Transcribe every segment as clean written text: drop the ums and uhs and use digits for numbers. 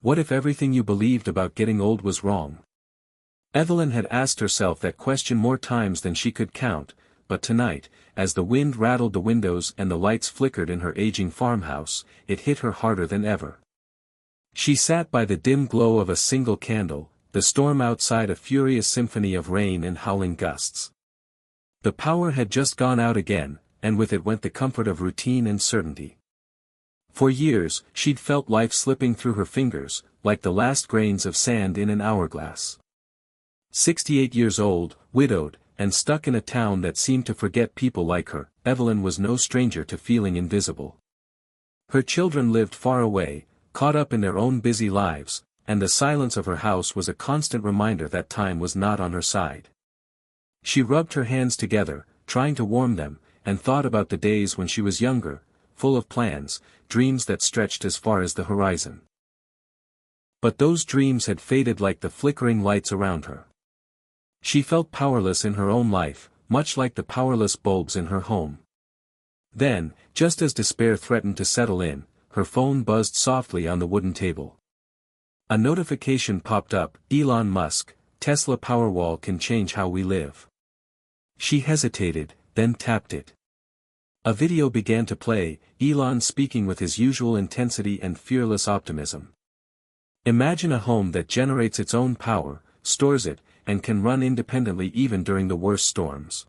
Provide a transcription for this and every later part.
What if everything you believed about getting old was wrong? Evelyn had asked herself that question more times than she could count, but tonight, as the wind rattled the windows and the lights flickered in her aging farmhouse, it hit her harder than ever. She sat by the dim glow of a single candle, the storm outside a furious symphony of rain and howling gusts. The power had just gone out again, and with it went the comfort of routine and certainty. For years, she'd felt life slipping through her fingers, like the last grains of sand in an hourglass. 68 years old, widowed, and stuck in a town that seemed to forget people like her, Evelyn was no stranger to feeling invisible. Her children lived far away, caught up in their own busy lives, and the silence of her house was a constant reminder that time was not on her side. She rubbed her hands together, trying to warm them, and thought about the days when she was younger, full of plans, dreams that stretched as far as the horizon. But those dreams had faded like the flickering lights around her. She felt powerless in her own life, much like the powerless bulbs in her home. Then, just as despair threatened to settle in, her phone buzzed softly on the wooden table. A notification popped up: Elon Musk, Tesla Powerwall can change how we live. She hesitated, then tapped it. A video began to play, Elon speaking with his usual intensity and fearless optimism. Imagine a home that generates its own power, stores it, and can run independently even during the worst storms.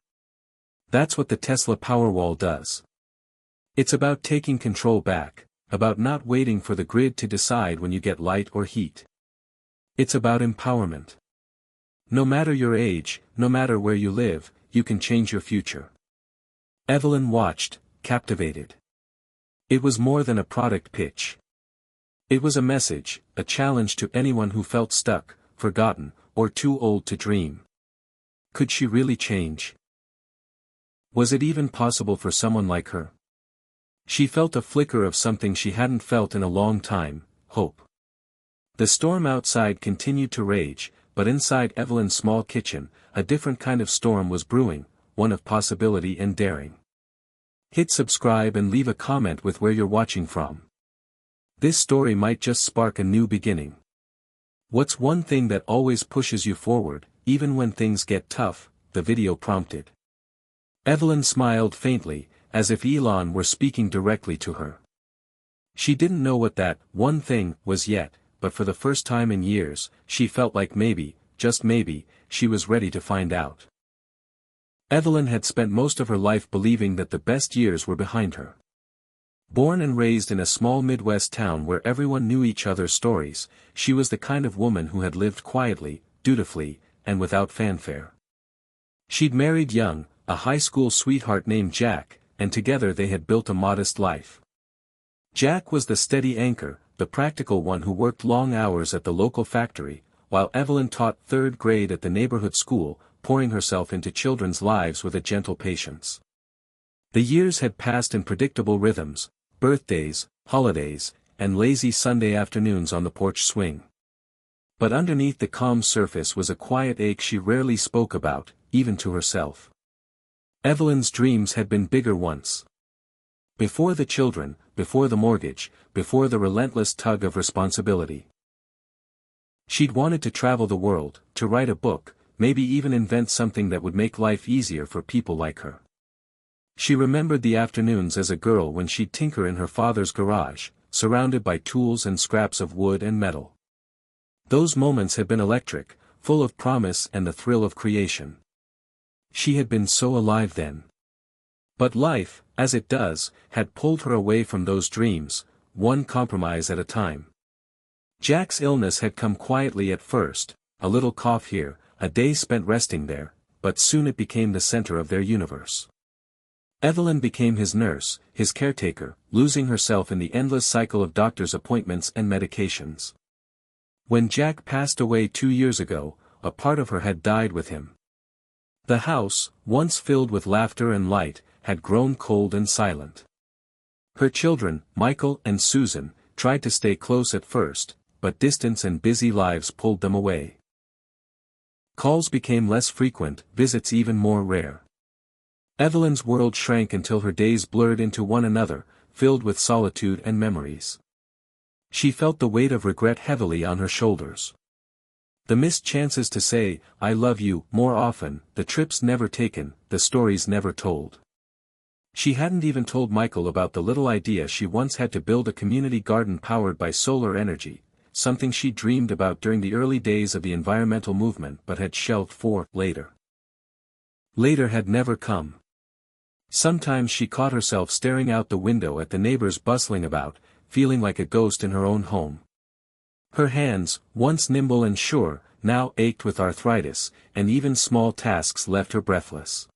That's what the Tesla Powerwall does. It's about taking control back, about not waiting for the grid to decide when you get light or heat. It's about empowerment. No matter your age, no matter where you live, you can change your future. Evelyn watched, captivated. It was more than a product pitch. It was a message, a challenge to anyone who felt stuck, forgotten, or too old to dream. Could she really change? Was it even possible for someone like her? She felt a flicker of something she hadn't felt in a long time: hope. The storm outside continued to rage, but inside Evelyn's small kitchen, a different kind of storm was brewing, one of possibility and daring. Hit subscribe and leave a comment with where you're watching from. This story might just spark a new beginning. What's one thing that always pushes you forward, even when things get tough? The video prompted. Evelyn smiled faintly, as if Elon were speaking directly to her. She didn't know what that one thing was yet, but for the first time in years, she felt like maybe, just maybe, she was ready to find out. Evelyn had spent most of her life believing that the best years were behind her. Born and raised in a small Midwest town where everyone knew each other's stories, she was the kind of woman who had lived quietly, dutifully, and without fanfare. She'd married young, a high school sweetheart named Jack, and together they had built a modest life. Jack was the steady anchor, the practical one who worked long hours at the local factory, while Evelyn taught third grade at the neighborhood school, pouring herself into children's lives with a gentle patience. The years had passed in predictable rhythms: birthdays, holidays, and lazy Sunday afternoons on the porch swing. But underneath the calm surface was a quiet ache she rarely spoke about, even to herself. Evelyn's dreams had been bigger once. Before the children, before the mortgage, before the relentless tug of responsibility. She'd wanted to travel the world, to write a book, maybe even invent something that would make life easier for people like her. She remembered the afternoons as a girl when she'd tinker in her father's garage, surrounded by tools and scraps of wood and metal. Those moments had been electric, full of promise and the thrill of creation. She had been so alive then. But life, as it does, had pulled her away from those dreams, one compromise at a time. Jack's illness had come quietly at first, a little cough here, a day spent resting there, but soon it became the center of their universe. Evelyn became his nurse, his caretaker, losing herself in the endless cycle of doctor's appointments and medications. When Jack passed away 2 years ago, a part of her had died with him. The house, once filled with laughter and light, had grown cold and silent. Her children, Michael and Susan, tried to stay close at first, but distance and busy lives pulled them away. Calls became less frequent, visits even more rare. Evelyn's world shrank until her days blurred into one another, filled with solitude and memories. She felt the weight of regret heavily on her shoulders. The missed chances to say, "I love you," more often, the trips never taken, the stories never told. She hadn't even told Michael about the little idea she once had to build a community garden powered by solar energy, something she dreamed about during the early days of the environmental movement but had shelved for later. Later had never come. Sometimes she caught herself staring out the window at the neighbors bustling about, feeling like a ghost in her own home. Her hands, once nimble and sure, now ached with arthritis, and even small tasks left her breathless.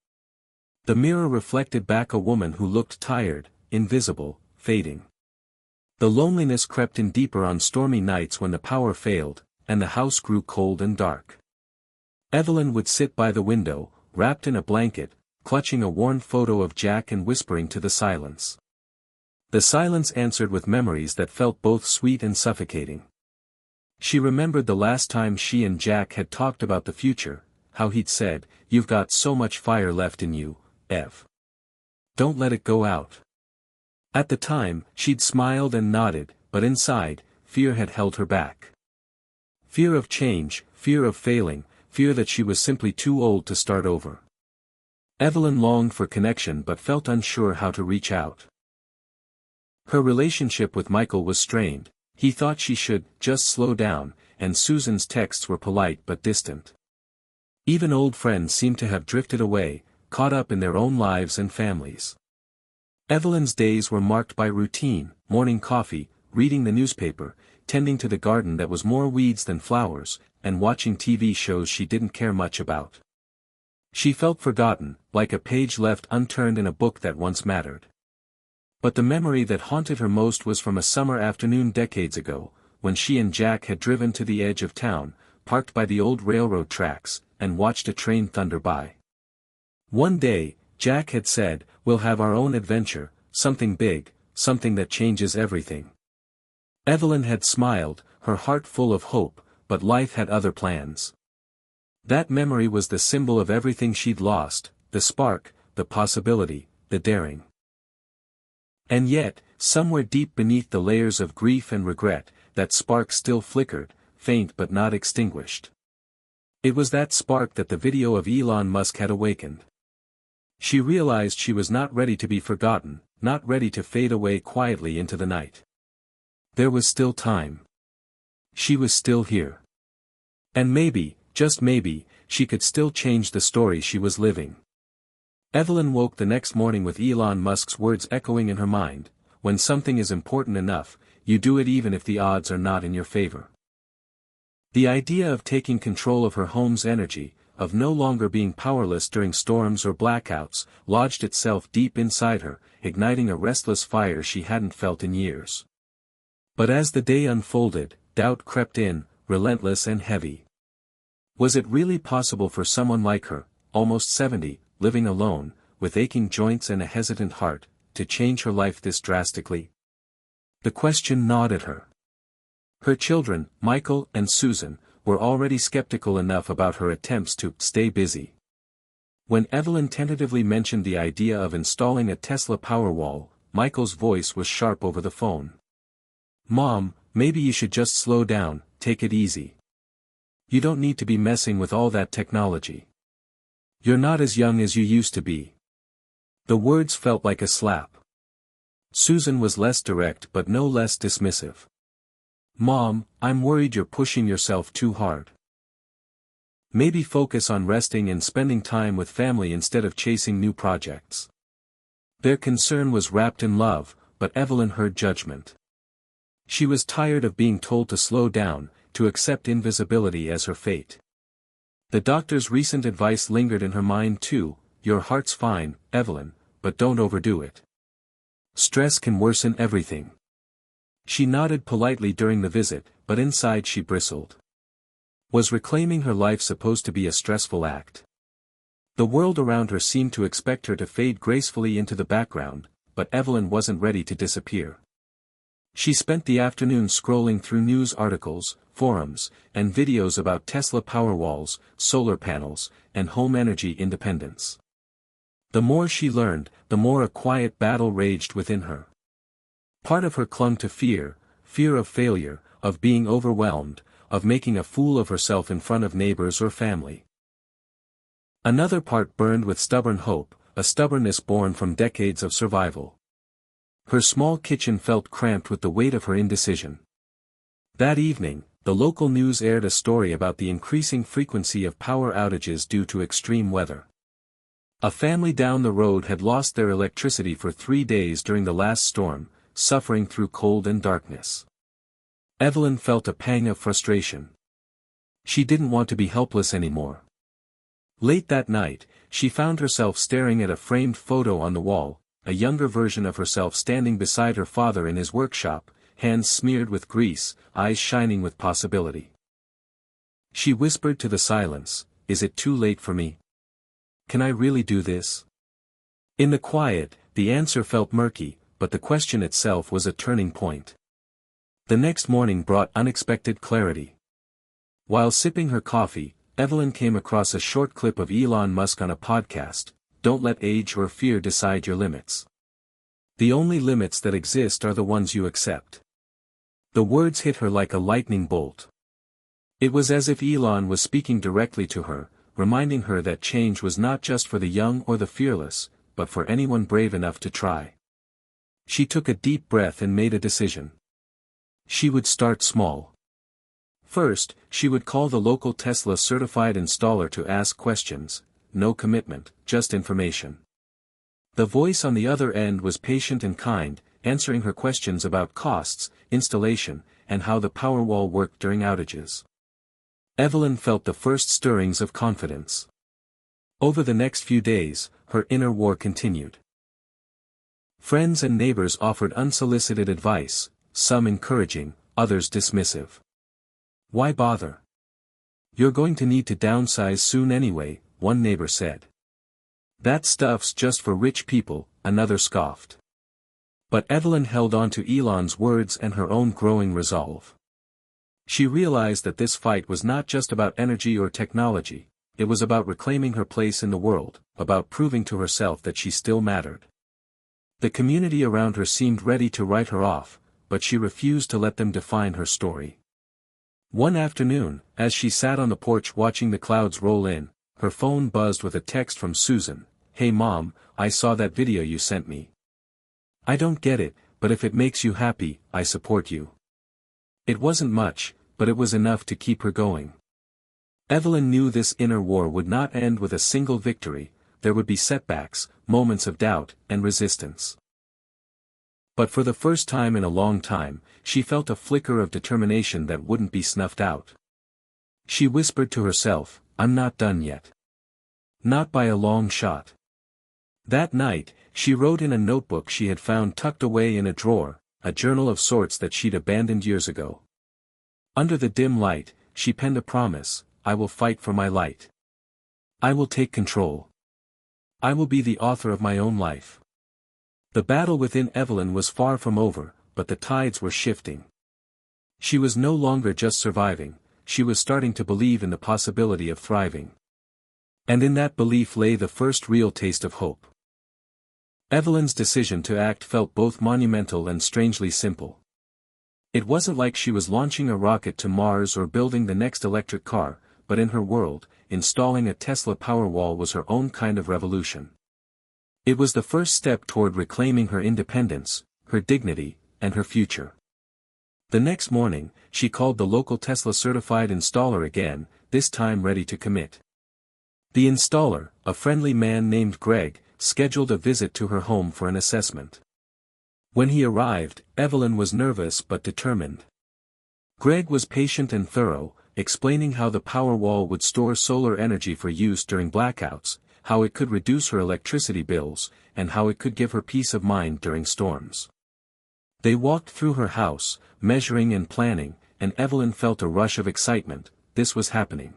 The mirror reflected back a woman who looked tired, invisible, fading. The loneliness crept in deeper on stormy nights when the power failed, and the house grew cold and dark. Evelyn would sit by the window, wrapped in a blanket, clutching a worn photo of Jack and whispering to the silence. The silence answered with memories that felt both sweet and suffocating. She remembered the last time she and Jack had talked about the future, how he'd said, "You've got so much fire left in you, Ev. Don't let it go out." At the time, she'd smiled and nodded, but inside, fear had held her back. Fear of change, fear of failing, fear that she was simply too old to start over. Evelyn longed for connection but felt unsure how to reach out. Her relationship with Michael was strained. He thought she should just slow down, and Susan's texts were polite but distant. Even old friends seemed to have drifted away, caught up in their own lives and families. Evelyn's days were marked by routine: morning coffee, reading the newspaper, tending to the garden that was more weeds than flowers, and watching TV shows she didn't care much about. She felt forgotten, like a page left unturned in a book that once mattered. But the memory that haunted her most was from a summer afternoon decades ago, when she and Jack had driven to the edge of town, parked by the old railroad tracks, and watched a train thunder by. One day, Jack had said, "We'll have our own adventure, something big, something that changes everything." Evelyn had smiled, her heart full of hope, but life had other plans. That memory was the symbol of everything she'd lost: the spark, the possibility, the daring. And yet, somewhere deep beneath the layers of grief and regret, that spark still flickered, faint but not extinguished. It was that spark that the video of Elon Musk had awakened. She realized she was not ready to be forgotten, not ready to fade away quietly into the night. There was still time. She was still here. And maybe, just maybe, she could still change the story she was living. Evelyn woke the next morning with Elon Musk's words echoing in her mind: "When something is important enough, you do it even if the odds are not in your favor." The idea of taking control of her home's energy, of no longer being powerless during storms or blackouts, lodged itself deep inside her, igniting a restless fire she hadn't felt in years. But as the day unfolded, doubt crept in, relentless and heavy. Was it really possible for someone like her, almost 70, living alone, with aching joints and a hesitant heart, to change her life this drastically? The question gnawed at her. Her children, Michael and Susan, were already skeptical enough about her attempts to stay busy. When Evelyn tentatively mentioned the idea of installing a Tesla Powerwall, Michael's voice was sharp over the phone. "Mom, maybe you should just slow down, take it easy. You don't need to be messing with all that technology. You're not as young as you used to be." The words felt like a slap. Susan was less direct but no less dismissive. "Mom, I'm worried you're pushing yourself too hard. Maybe focus on resting and spending time with family instead of chasing new projects." Their concern was wrapped in love, but Evelyn heard judgment. She was tired of being told to slow down, to accept invisibility as her fate. The doctor's recent advice lingered in her mind too: "Your heart's fine, Evelyn, but don't overdo it. Stress can worsen everything." She nodded politely during the visit, but inside she bristled. Was reclaiming her life supposed to be a stressful act? The world around her seemed to expect her to fade gracefully into the background, but Evelyn wasn't ready to disappear. She spent the afternoon scrolling through news articles, forums, and videos about Tesla Powerwalls, solar panels, and home energy independence. The more she learned, the more a quiet battle raged within her. Part of her clung to fear fear of failure, of being overwhelmed, of making a fool of herself in front of neighbors or family. Another part burned with stubborn hope, a stubbornness born from decades of survival. Her small kitchen felt cramped with the weight of her indecision. That evening, the local news aired a story about the increasing frequency of power outages due to extreme weather. A family down the road had lost their electricity for 3 days during the last storm, suffering through cold and darkness. Evelyn felt a pang of frustration. She didn't want to be helpless anymore. Late that night, she found herself staring at a framed photo on the wall, a younger version of herself standing beside her father in his workshop, hands smeared with grease, eyes shining with possibility. She whispered to the silence, "Is it too late for me? Can I really do this?" In the quiet, the answer felt murky, but the question itself was a turning point. The next morning brought unexpected clarity. While sipping her coffee, Evelyn came across a short clip of Elon Musk on a podcast, "Don't let age or fear decide your limits. The only limits that exist are the ones you accept." The words hit her like a lightning bolt. It was as if Elon was speaking directly to her, reminding her that change was not just for the young or the fearless, but for anyone brave enough to try. She took a deep breath and made a decision. She would start small. First, she would call the local Tesla certified installer to ask questions, no commitment, just information. The voice on the other end was patient and kind, answering her questions about costs, installation, and how the Powerwall worked during outages. Evelyn felt the first stirrings of confidence. Over the next few days, her inner war continued. Friends and neighbors offered unsolicited advice, some encouraging, others dismissive. "Why bother? You're going to need to downsize soon anyway," one neighbor said. "That stuff's just for rich people," another scoffed. But Evelyn held on to Elon's words and her own growing resolve. She realized that this fight was not just about energy or technology, it was about reclaiming her place in the world, about proving to herself that she still mattered. The community around her seemed ready to write her off, but she refused to let them define her story. One afternoon, as she sat on the porch watching the clouds roll in, her phone buzzed with a text from Susan. "Hey Mom, I saw that video you sent me. I don't get it, but if it makes you happy, I support you." It wasn't much, but it was enough to keep her going. Evelyn knew this inner war would not end with a single victory, there would be setbacks, moments of doubt, and resistance. But for the first time in a long time, she felt a flicker of determination that wouldn't be snuffed out. She whispered to herself, "I'm not done yet. Not by a long shot." That night, she wrote in a notebook she had found tucked away in a drawer, a journal of sorts that she'd abandoned years ago. Under the dim light, she penned a promise: "I will fight for my light. I will take control. I will be the author of my own life." The battle within Evelyn was far from over, but the tides were shifting. She was no longer just surviving, she was starting to believe in the possibility of thriving. And in that belief lay the first real taste of hope. Evelyn's decision to act felt both monumental and strangely simple. It wasn't like she was launching a rocket to Mars or building the next electric car, but in her world, installing a Tesla Powerwall was her own kind of revolution. It was the first step toward reclaiming her independence, her dignity, and her future. The next morning, she called the local Tesla certified installer again, this time ready to commit. The installer, a friendly man named Greg, scheduled a visit to her home for an assessment. When he arrived, Evelyn was nervous but determined. Greg was patient and thorough, explaining how the Powerwall would store solar energy for use during blackouts, how it could reduce her electricity bills, and how it could give her peace of mind during storms. They walked through her house, measuring and planning, and Evelyn felt a rush of excitement. This was happening.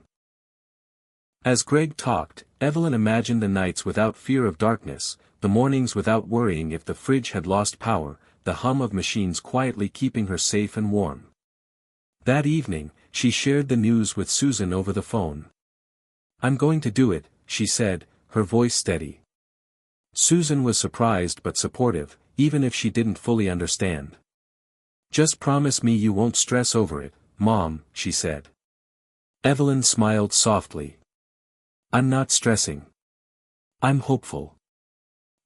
As Greg talked, Evelyn imagined the nights without fear of darkness, the mornings without worrying if the fridge had lost power, the hum of machines quietly keeping her safe and warm. That evening, she shared the news with Susan over the phone. "I'm going to do it," she said, her voice steady. Susan was surprised but supportive, even if she didn't fully understand. Just promise me you won't stress over it, Mom, she said. Evelyn smiled softly. I'm not stressing. I'm hopeful.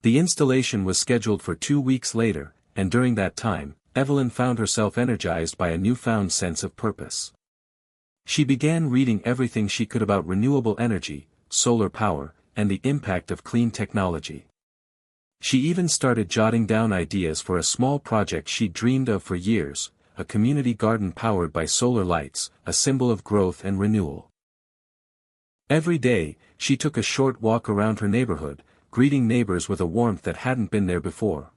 The installation was scheduled for 2 weeks later, and during that time, Evelyn found herself energized by a newfound sense of purpose. She began reading everything she could about renewable energy, solar power, and the impact of clean technology. She even started jotting down ideas for a small project she'd dreamed of for years, a community garden powered by solar lights, a symbol of growth and renewal. Every day, she took a short walk around her neighborhood, greeting neighbors with a warmth that hadn't been there before.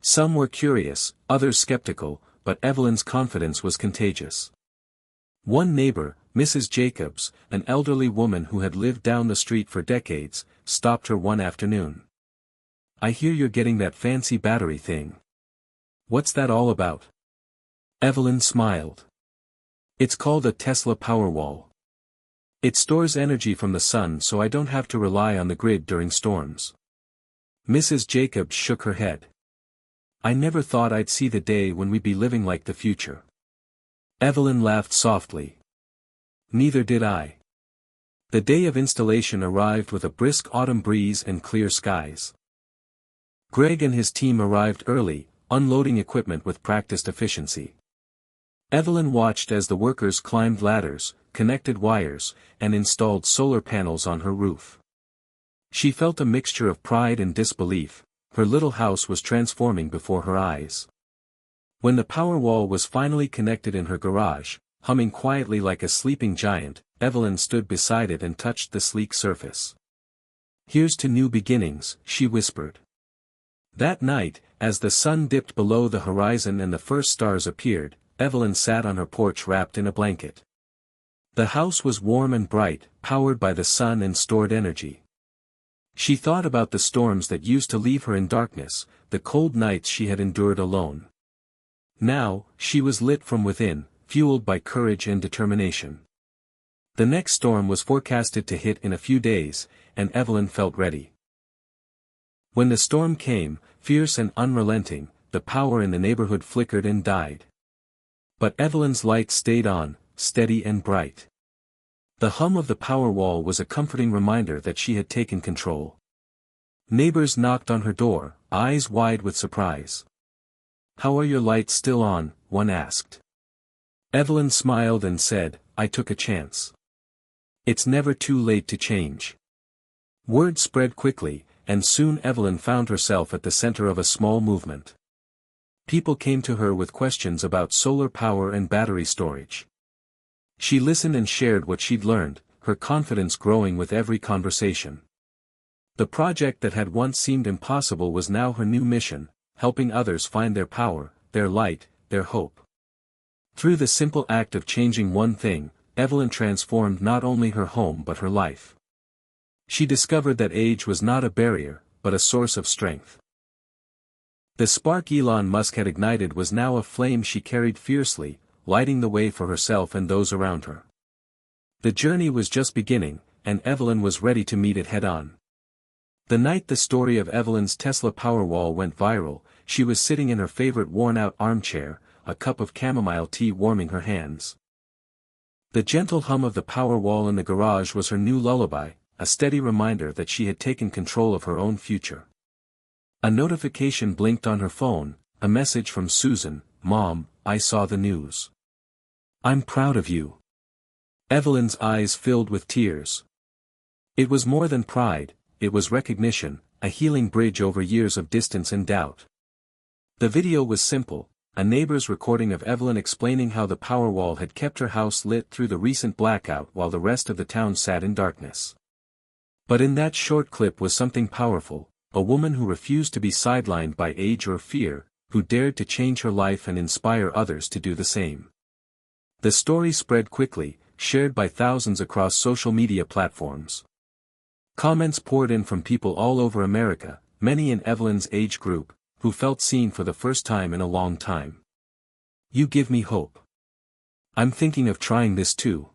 Some were curious, others skeptical, but Evelyn's confidence was contagious. One neighbor, Mrs. Jacobs, an elderly woman who had lived down the street for decades, stopped her one afternoon. I hear you're getting that fancy battery thing. What's that all about? Evelyn smiled. It's called a Tesla Powerwall. It stores energy from the sun so I don't have to rely on the grid during storms. Mrs. Jacobs shook her head. I never thought I'd see the day when we'd be living like the future. Evelyn laughed softly. Neither did I. The day of installation arrived with a brisk autumn breeze and clear skies. Greg and his team arrived early, unloading equipment with practiced efficiency. Evelyn watched as the workers climbed ladders, connected wires, and installed solar panels on her roof. She felt a mixture of pride and disbelief. Her little house was transforming before her eyes. When the Powerwall was finally connected in her garage, humming quietly like a sleeping giant, Evelyn stood beside it and touched the sleek surface. Here's to new beginnings, she whispered. That night, as the sun dipped below the horizon and the first stars appeared, Evelyn sat on her porch wrapped in a blanket. The house was warm and bright, powered by the sun and stored energy. She thought about the storms that used to leave her in darkness, the cold nights she had endured alone. Now, she was lit from within, fueled by courage and determination. The next storm was forecasted to hit in a few days, and Evelyn felt ready. When the storm came, fierce and unrelenting, the power in the neighborhood flickered and died. But Evelyn's light stayed on, steady and bright. The hum of the Powerwall was a comforting reminder that she had taken control. Neighbors knocked on her door, eyes wide with surprise. How are your lights still on? One asked. Evelyn smiled and said, I took a chance. It's never too late to change. Word spread quickly, and soon Evelyn found herself at the center of a small movement. People came to her with questions about solar power and battery storage. She listened and shared what she'd learned, her confidence growing with every conversation. The project that had once seemed impossible was now her new mission, helping others find their power, their light, their hope. Through the simple act of changing one thing, Evelyn transformed not only her home but her life. She discovered that age was not a barrier, but a source of strength. The spark Elon Musk had ignited was now a flame she carried fiercely, lighting the way for herself and those around her. The journey was just beginning, and Evelyn was ready to meet it head-on. The night the story of Evelyn's Tesla Powerwall went viral, she was sitting in her favorite worn-out armchair, a cup of chamomile tea warming her hands. The gentle hum of the Powerwall in the garage was her new lullaby, a steady reminder that she had taken control of her own future. A notification blinked on her phone, a message from Susan, Mom, I saw the news. I'm proud of you. Evelyn's eyes filled with tears. It was more than pride, it was recognition, a healing bridge over years of distance and doubt. The video was simple, a neighbor's recording of Evelyn explaining how the Powerwall had kept her house lit through the recent blackout while the rest of the town sat in darkness. But in that short clip was something powerful, a woman who refused to be sidelined by age or fear, who dared to change her life and inspire others to do the same. The story spread quickly, shared by thousands across social media platforms. Comments poured in from people all over America, many in Evelyn's age group, who felt seen for the first time in a long time. You give me hope. I'm thinking of trying this too.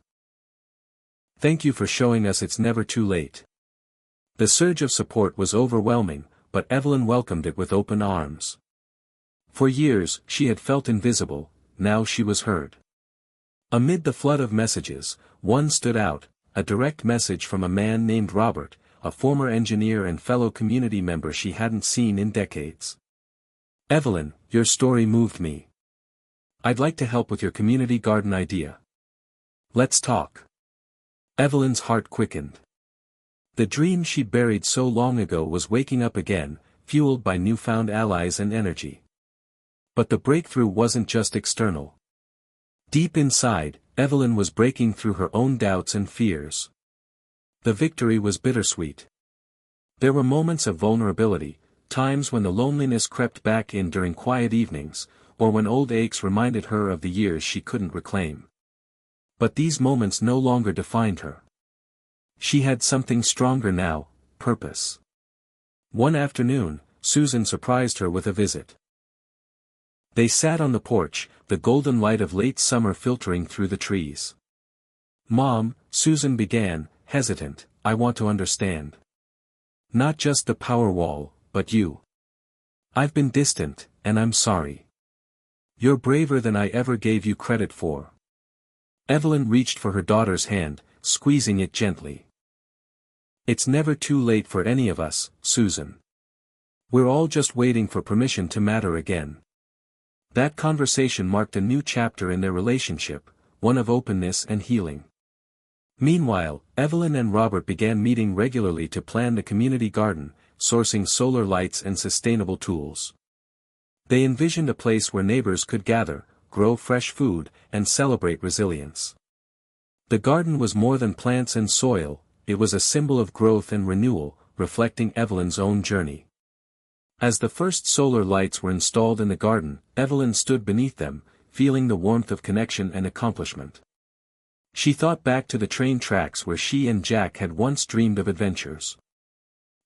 Thank you for showing us it's never too late. The surge of support was overwhelming, but Evelyn welcomed it with open arms. For years, she had felt invisible, now she was heard. Amid the flood of messages, one stood out, a direct message from a man named Robert, a former engineer and fellow community member she hadn't seen in decades. "Evelyn, your story moved me. I'd like to help with your community garden idea. Let's talk." Evelyn's heart quickened. The dream she'd buried so long ago was waking up again, fueled by newfound allies and energy. But the breakthrough wasn't just external. Deep inside, Evelyn was breaking through her own doubts and fears. The victory was bittersweet. There were moments of vulnerability, times when the loneliness crept back in during quiet evenings, or when old aches reminded her of the years she couldn't reclaim. But these moments no longer defined her. She had something stronger now, purpose. One afternoon, Susan surprised her with a visit. They sat on the porch, the golden light of late summer filtering through the trees. "Mom," Susan began, hesitant, "I want to understand. Not just the Powerwall, but you. I've been distant, and I'm sorry. You're braver than I ever gave you credit for." Evelyn reached for her daughter's hand, squeezing it gently. "It's never too late for any of us, Susan. We're all just waiting for permission to matter again." That conversation marked a new chapter in their relationship, one of openness and healing. Meanwhile, Evelyn and Robert began meeting regularly to plan the community garden, sourcing solar lights and sustainable tools. They envisioned a place where neighbors could gather, grow fresh food, and celebrate resilience. The garden was more than plants and soil, it was a symbol of growth and renewal, reflecting Evelyn's own journey. As the first solar lights were installed in the garden, Evelyn stood beneath them, feeling the warmth of connection and accomplishment. She thought back to the train tracks where she and Jack had once dreamed of adventures.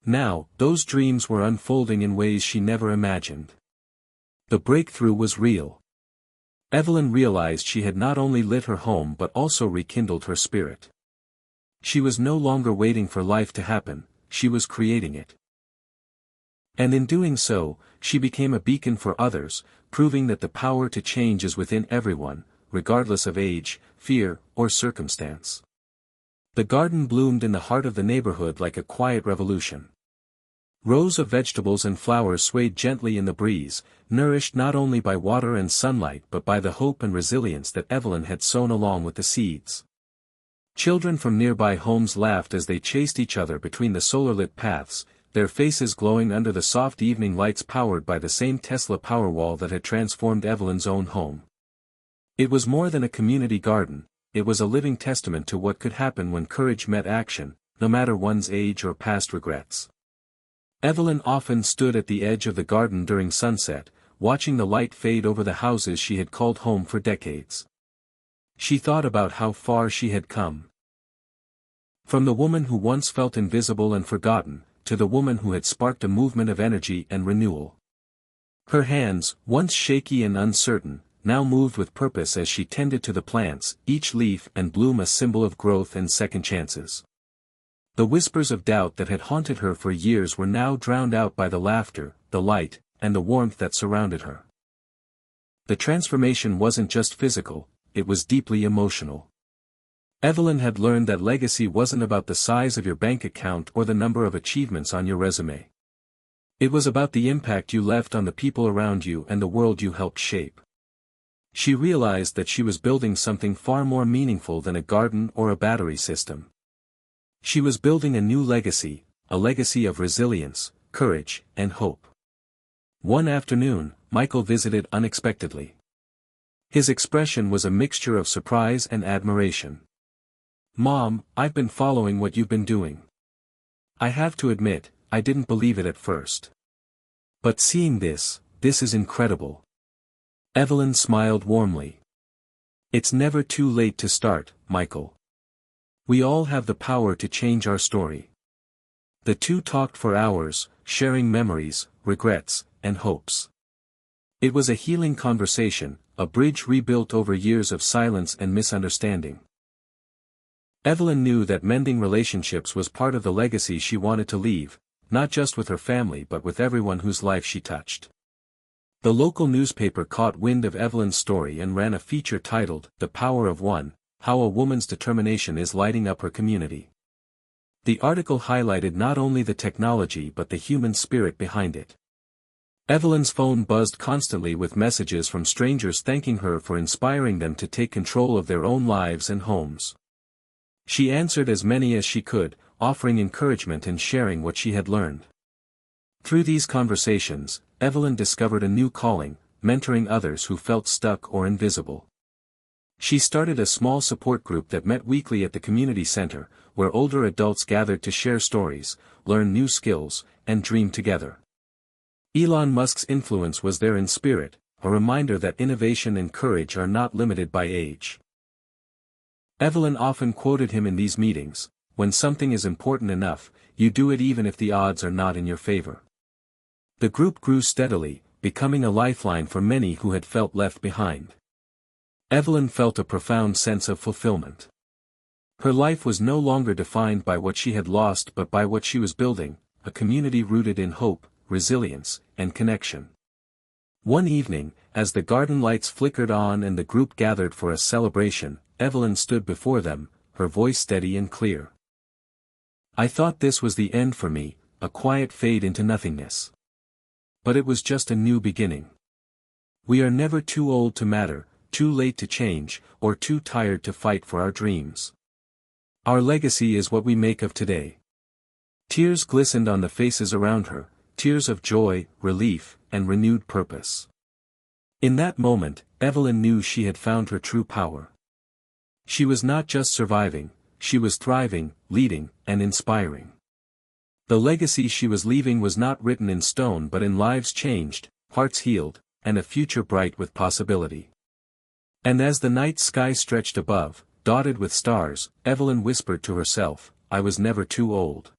Now, those dreams were unfolding in ways she never imagined. The breakthrough was real. Evelyn realized she had not only lit her home but also rekindled her spirit. She was no longer waiting for life to happen, she was creating it. And in doing so, she became a beacon for others, proving that the power to change is within everyone, regardless of age, fear, or circumstance. The garden bloomed in the heart of the neighborhood like a quiet revolution. Rows of vegetables and flowers swayed gently in the breeze, nourished not only by water and sunlight but by the hope and resilience that Evelyn had sown along with the seeds. Children from nearby homes laughed as they chased each other between the solar-lit paths, their faces glowing under the soft evening lights powered by the same Tesla Powerwall that had transformed Evelyn's own home. It was more than a community garden, it was a living testament to what could happen when courage met action, no matter one's age or past regrets. Evelyn often stood at the edge of the garden during sunset, watching the light fade over the houses she had called home for decades. She thought about how far she had come. From the woman who once felt invisible and forgotten, to the woman who had sparked a movement of energy and renewal. Her hands, once shaky and uncertain, now moved with purpose as she tended to the plants, each leaf and bloom a symbol of growth and second chances. The whispers of doubt that had haunted her for years were now drowned out by the laughter, the light, and the warmth that surrounded her. The transformation wasn't just physical, it was deeply emotional. Evelyn had learned that legacy wasn't about the size of your bank account or the number of achievements on your resume. It was about the impact you left on the people around you and the world you helped shape. She realized that she was building something far more meaningful than a garden or a battery system. She was building a new legacy, a legacy of resilience, courage, and hope. One afternoon, Michael visited unexpectedly. His expression was a mixture of surprise and admiration. "Mom, I've been following what you've been doing. I have to admit, I didn't believe it at first. But seeing this is incredible." Evelyn smiled warmly. "It's never too late to start, Michael. We all have the power to change our story." The two talked for hours, sharing memories, regrets, and hopes. It was a healing conversation, a bridge rebuilt over years of silence and misunderstanding. Evelyn knew that mending relationships was part of the legacy she wanted to leave, not just with her family but with everyone whose life she touched. The local newspaper caught wind of Evelyn's story and ran a feature titled, "The Power of One: How a Woman's Determination is Lighting Up Her Community." The article highlighted not only the technology but the human spirit behind it. Evelyn's phone buzzed constantly with messages from strangers thanking her for inspiring them to take control of their own lives and homes. She answered as many as she could, offering encouragement and sharing what she had learned. Through these conversations, Evelyn discovered a new calling, mentoring others who felt stuck or invisible. She started a small support group that met weekly at the community center, where older adults gathered to share stories, learn new skills, and dream together. Elon Musk's influence was there in spirit, a reminder that innovation and courage are not limited by age. Evelyn often quoted him in these meetings, "When something is important enough, you do it even if the odds are not in your favor." The group grew steadily, becoming a lifeline for many who had felt left behind. Evelyn felt a profound sense of fulfillment. Her life was no longer defined by what she had lost but by what she was building, a community rooted in hope, resilience, and connection. One evening, as the garden lights flickered on and the group gathered for a celebration, Evelyn stood before them, her voice steady and clear. "I thought this was the end for me, a quiet fade into nothingness. But it was just a new beginning. We are never too old to matter, too late to change, or too tired to fight for our dreams. Our legacy is what we make of today." Tears glistened on the faces around her, tears of joy, relief, and renewed purpose. In that moment, Evelyn knew she had found her true power. She was not just surviving, she was thriving, leading, and inspiring. The legacy she was leaving was not written in stone but in lives changed, hearts healed, and a future bright with possibility. And as the night sky stretched above, dotted with stars, Evelyn whispered to herself, "I was never too old.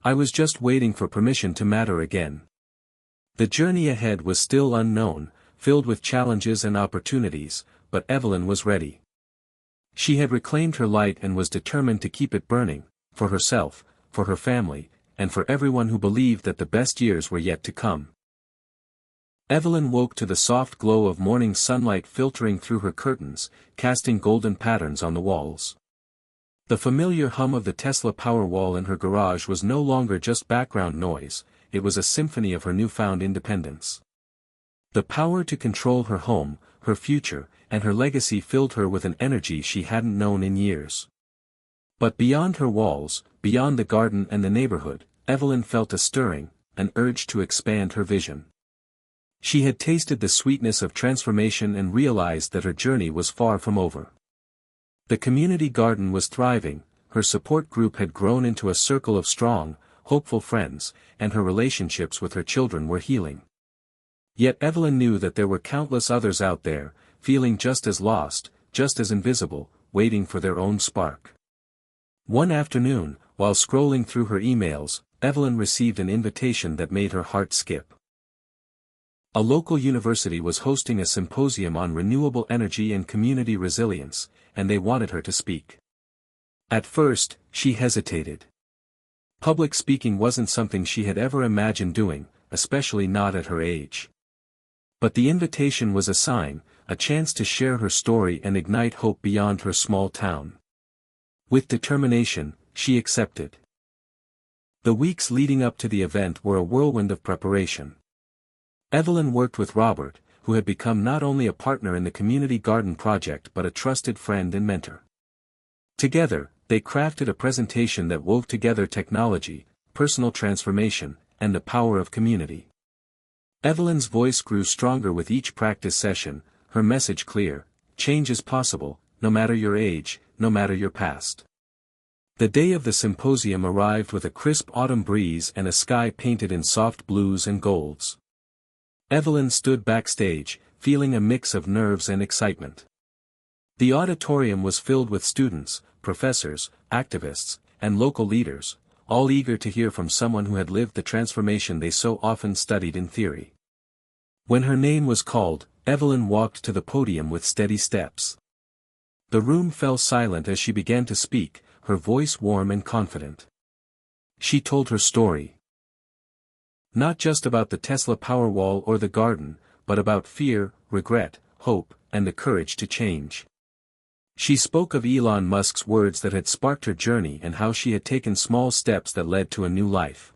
I was just waiting for permission to matter again." The journey ahead was still unknown, filled with challenges and opportunities, but Evelyn was ready. She had reclaimed her light and was determined to keep it burning, for herself, for her family, and for everyone who believed that the best years were yet to come. Evelyn woke to the soft glow of morning sunlight filtering through her curtains, casting golden patterns on the walls. The familiar hum of the Tesla Powerwall in her garage was no longer just background noise, it was a symphony of her newfound independence. The power to control her home, her future, and her legacy filled her with an energy she hadn't known in years. But beyond her walls, beyond the garden and the neighborhood, Evelyn felt a stirring, an urge to expand her vision. She had tasted the sweetness of transformation and realized that her journey was far from over. The community garden was thriving, her support group had grown into a circle of strong, hopeful friends, and her relationships with her children were healing. Yet Evelyn knew that there were countless others out there, feeling just as lost, just as invisible, waiting for their own spark. One afternoon, while scrolling through her emails, Evelyn received an invitation that made her heart skip. A local university was hosting a symposium on renewable energy and community resilience, and they wanted her to speak. At first, she hesitated. Public speaking wasn't something she had ever imagined doing, especially not at her age. But the invitation was a sign, a chance to share her story and ignite hope beyond her small town. With determination, she accepted. The weeks leading up to the event were a whirlwind of preparation. Evelyn worked with Robert, who had become not only a partner in the community garden project but a trusted friend and mentor. Together, they crafted a presentation that wove together technology, personal transformation, and the power of community. Evelyn's voice grew stronger with each practice session, her message clear: change is possible, no matter your age, no matter your past. The day of the symposium arrived with a crisp autumn breeze and a sky painted in soft blues and golds. Evelyn stood backstage, feeling a mix of nerves and excitement. The auditorium was filled with students, professors, activists, and local leaders, all eager to hear from someone who had lived the transformation they so often studied in theory. When her name was called, Evelyn walked to the podium with steady steps. The room fell silent as she began to speak, her voice warm and confident. She told her story. Not just about the Tesla Powerwall or the garden, but about fear, regret, hope, and the courage to change. She spoke of Elon Musk's words that had sparked her journey and how she had taken small steps that led to a new life.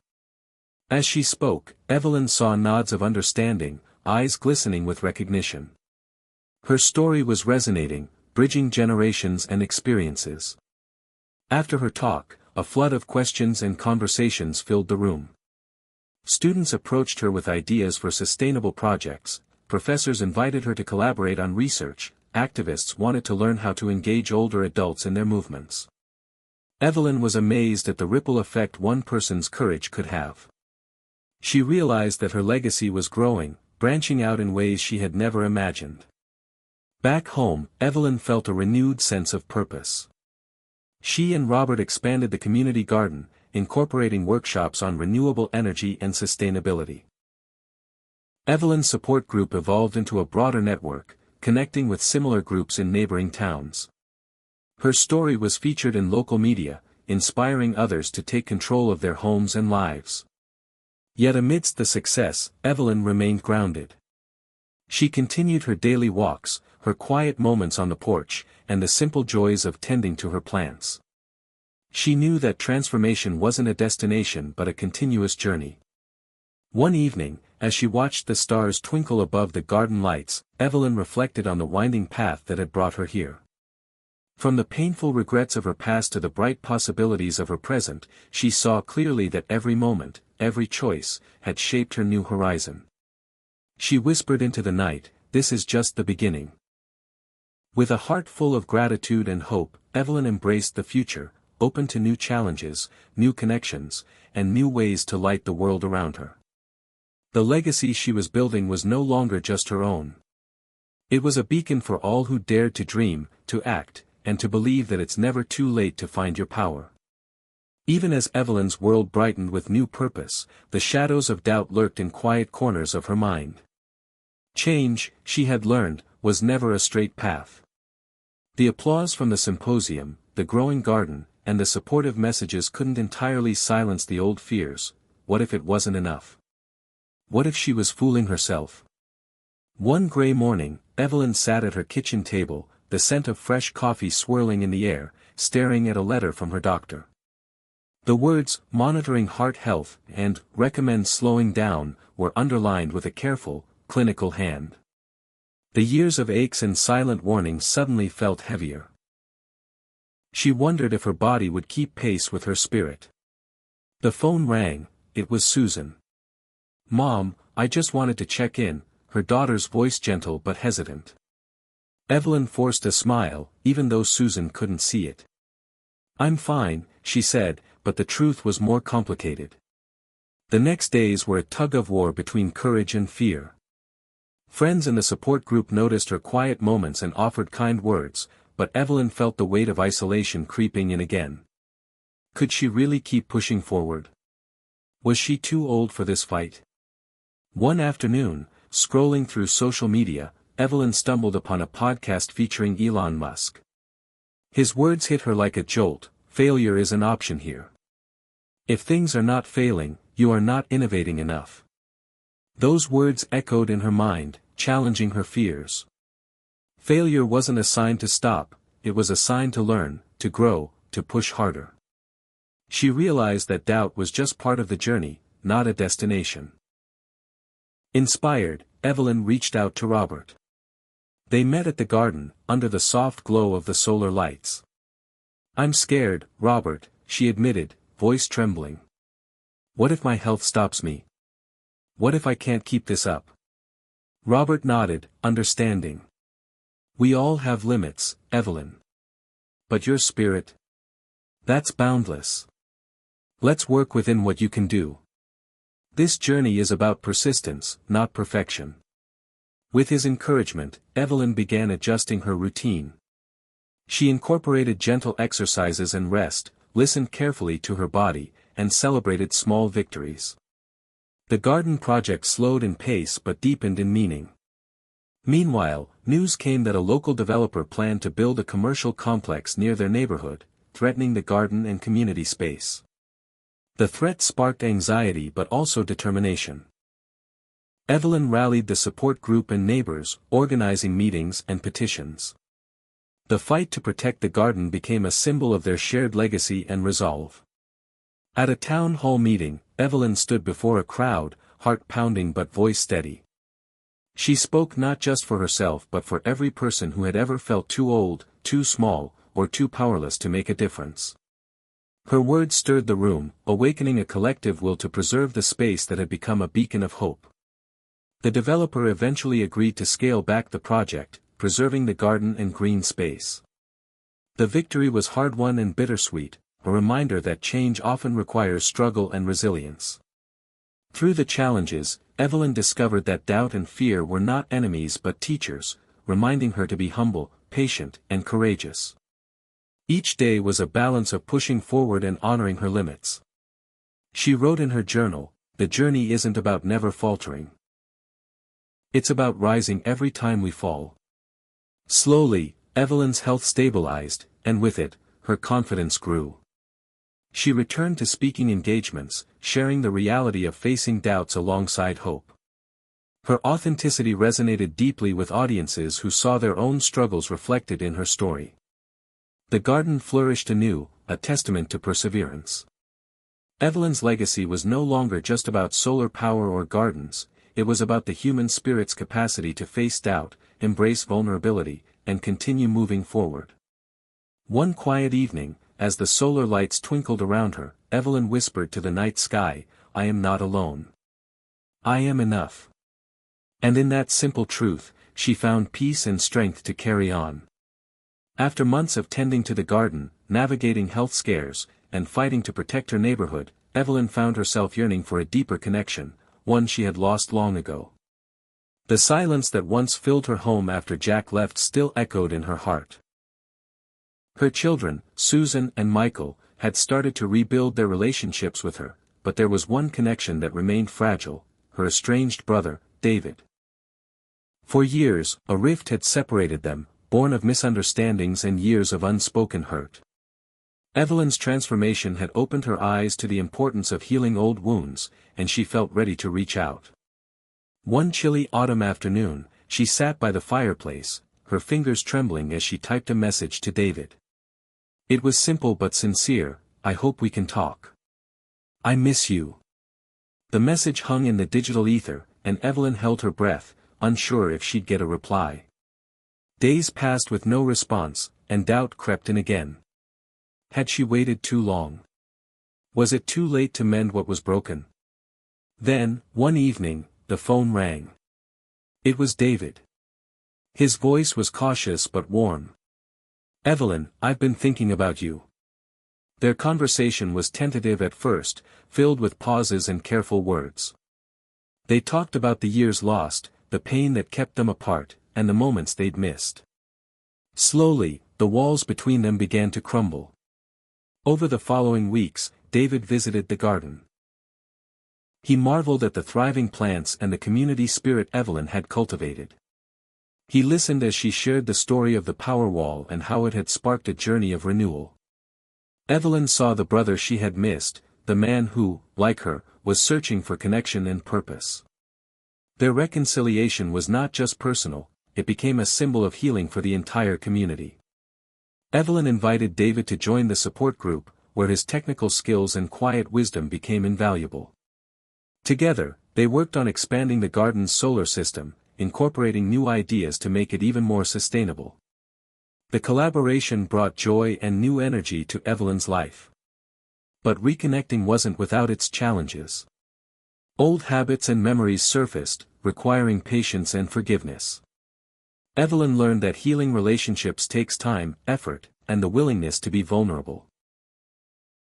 As she spoke, Evelyn saw nods of understanding, eyes glistening with recognition. Her story was resonating, bridging generations and experiences. After her talk, a flood of questions and conversations filled the room. Students approached her with ideas for sustainable projects, professors invited her to collaborate on research, activists wanted to learn how to engage older adults in their movements. Evelyn was amazed at the ripple effect one person's courage could have. She realized that her legacy was growing, branching out in ways she had never imagined. Back home, Evelyn felt a renewed sense of purpose. She and Robert expanded the community garden, incorporating workshops on renewable energy and sustainability. Evelyn's support group evolved into a broader network, connecting with similar groups in neighboring towns. Her story was featured in local media, inspiring others to take control of their homes and lives. Yet amidst the success, Evelyn remained grounded. She continued her daily walks, her quiet moments on the porch, and the simple joys of tending to her plants. She knew that transformation wasn't a destination but a continuous journey. One evening, as she watched the stars twinkle above the garden lights, Evelyn reflected on the winding path that had brought her here. From the painful regrets of her past to the bright possibilities of her present, she saw clearly that every moment, every choice, had shaped her new horizon. She whispered into the night, "This is just the beginning." With a heart full of gratitude and hope, Evelyn embraced the future, open to new challenges, new connections, and new ways to light the world around her. The legacy she was building was no longer just her own. It was a beacon for all who dared to dream, to act, and to believe that it's never too late to find your power. Even as Evelyn's world brightened with new purpose, the shadows of doubt lurked in quiet corners of her mind. Change, she had learned, was never a straight path. The applause from the symposium, the growing garden, and the supportive messages couldn't entirely silence the old fears. What if it wasn't enough? What if she was fooling herself? One gray morning, Evelyn sat at her kitchen table, the scent of fresh coffee swirling in the air, staring at a letter from her doctor. The words, "monitoring heart health," and "recommend slowing down," were underlined with a careful, clinical hand. The years of aches and silent warnings suddenly felt heavier. She wondered if her body would keep pace with her spirit. The phone rang. It was Susan. "Mom, I just wanted to check in," her daughter's voice gentle but hesitant. Evelyn forced a smile, even though Susan couldn't see it. "I'm fine," she said, but the truth was more complicated. The next days were a tug-of-war between courage and fear. Friends in the support group noticed her quiet moments and offered kind words, but Evelyn felt the weight of isolation creeping in again. Could she really keep pushing forward? Was she too old for this fight? One afternoon, scrolling through social media, Evelyn stumbled upon a podcast featuring Elon Musk. His words hit her like a jolt: failure is an option here. If things are not failing, you are not innovating enough. Those words echoed in her mind, challenging her fears. Failure wasn't a sign to stop, it was a sign to learn, to grow, to push harder. She realized that doubt was just part of the journey, not a destination. Inspired, Evelyn reached out to Robert. They met at the garden, under the soft glow of the solar lights. "I'm scared, Robert," she admitted, voice trembling. "What if my health stops me? What if I can't keep this up?" Robert nodded, understanding. "We all have limits, Evelyn. But your spirit? That's boundless. Let's work within what you can do. This journey is about persistence, not perfection." With his encouragement, Evelyn began adjusting her routine. She incorporated gentle exercises and rest, listened carefully to her body, and celebrated small victories. The garden project slowed in pace but deepened in meaning. Meanwhile, news came that a local developer planned to build a commercial complex near their neighborhood, threatening the garden and community space. The threat sparked anxiety but also determination. Evelyn rallied the support group and neighbors, organizing meetings and petitions. The fight to protect the garden became a symbol of their shared legacy and resolve. At a town hall meeting, Evelyn stood before a crowd, heart pounding but voice steady. She spoke not just for herself but for every person who had ever felt too old, too small, or too powerless to make a difference. Her words stirred the room, awakening a collective will to preserve the space that had become a beacon of hope. The developer eventually agreed to scale back the project, preserving the garden and green space. The victory was hard-won and bittersweet, a reminder that change often requires struggle and resilience. Through the challenges, Evelyn discovered that doubt and fear were not enemies but teachers, reminding her to be humble, patient, and courageous. Each day was a balance of pushing forward and honoring her limits. She wrote in her journal, "The journey isn't about never faltering. It's about rising every time we fall." Slowly, Evelyn's health stabilized, and with it, her confidence grew. She returned to speaking engagements, sharing the reality of facing doubts alongside hope. Her authenticity resonated deeply with audiences who saw their own struggles reflected in her story. The garden flourished anew, a testament to perseverance. Evelyn's legacy was no longer just about solar power or gardens, it was about the human spirit's capacity to face doubt, embrace vulnerability, and continue moving forward. One quiet evening, as the solar lights twinkled around her, Evelyn whispered to the night sky, "I am not alone. I am enough." And in that simple truth, she found peace and strength to carry on. After months of tending to the garden, navigating health scares, and fighting to protect her neighborhood, Evelyn found herself yearning for a deeper connection, one she had lost long ago. The silence that once filled her home after Jack left still echoed in her heart. Her children, Susan and Michael, had started to rebuild their relationships with her, but there was one connection that remained fragile, her estranged brother, David. For years, a rift had separated them, born of misunderstandings and years of unspoken hurt. Evelyn's transformation had opened her eyes to the importance of healing old wounds, and she felt ready to reach out. One chilly autumn afternoon, she sat by the fireplace, her fingers trembling as she typed a message to David. It was simple but sincere, "I hope we can talk. I miss you." The message hung in the digital ether, and Evelyn held her breath, unsure if she'd get a reply. Days passed with no response, and doubt crept in again. Had she waited too long? Was it too late to mend what was broken? Then, one evening, the phone rang. It was David. His voice was cautious but warm. "Evelyn, I've been thinking about you." Their conversation was tentative at first, filled with pauses and careful words. They talked about the years lost, the pain that kept them apart, and the moments they'd missed. Slowly, the walls between them began to crumble. Over the following weeks, David visited the garden. He marveled at the thriving plants and the community spirit Evelyn had cultivated. He listened as she shared the story of the Powerwall and how it had sparked a journey of renewal. Evelyn saw the brother she had missed, the man who, like her, was searching for connection and purpose. Their reconciliation was not just personal, it became a symbol of healing for the entire community. Evelyn invited David to join the support group, where his technical skills and quiet wisdom became invaluable. Together, they worked on expanding the garden's solar system, incorporating new ideas to make it even more sustainable. The collaboration brought joy and new energy to Evelyn's life. But reconnecting wasn't without its challenges. Old habits and memories surfaced, requiring patience and forgiveness. Evelyn learned that healing relationships takes time, effort, and the willingness to be vulnerable.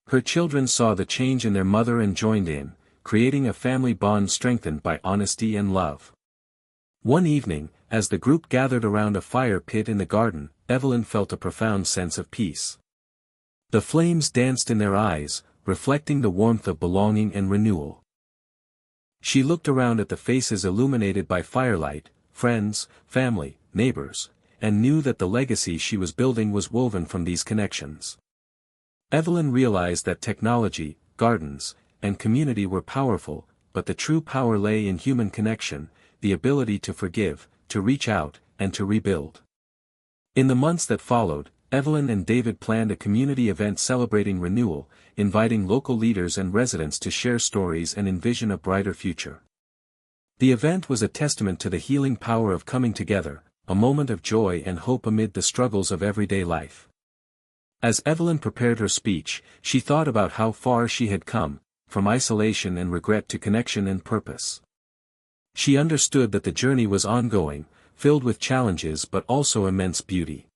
Her children saw the change in their mother and joined in, creating a family bond strengthened by honesty and love. One evening, as the group gathered around a fire pit in the garden, Evelyn felt a profound sense of peace. The flames danced in their eyes, reflecting the warmth of belonging and renewal. She looked around at the faces illuminated by firelight, friends, family, neighbors, and knew that the legacy she was building was woven from these connections. Evelyn realized that technology, gardens, and community were powerful, but the true power lay in human connection, the ability to forgive, to reach out, and to rebuild. In the months that followed, Evelyn and David planned a community event celebrating renewal, inviting local leaders and residents to share stories and envision a brighter future. The event was a testament to the healing power of coming together, a moment of joy and hope amid the struggles of everyday life. As Evelyn prepared her speech, she thought about how far she had come, from isolation and regret to connection and purpose. She understood that the journey was ongoing, filled with challenges but also immense beauty.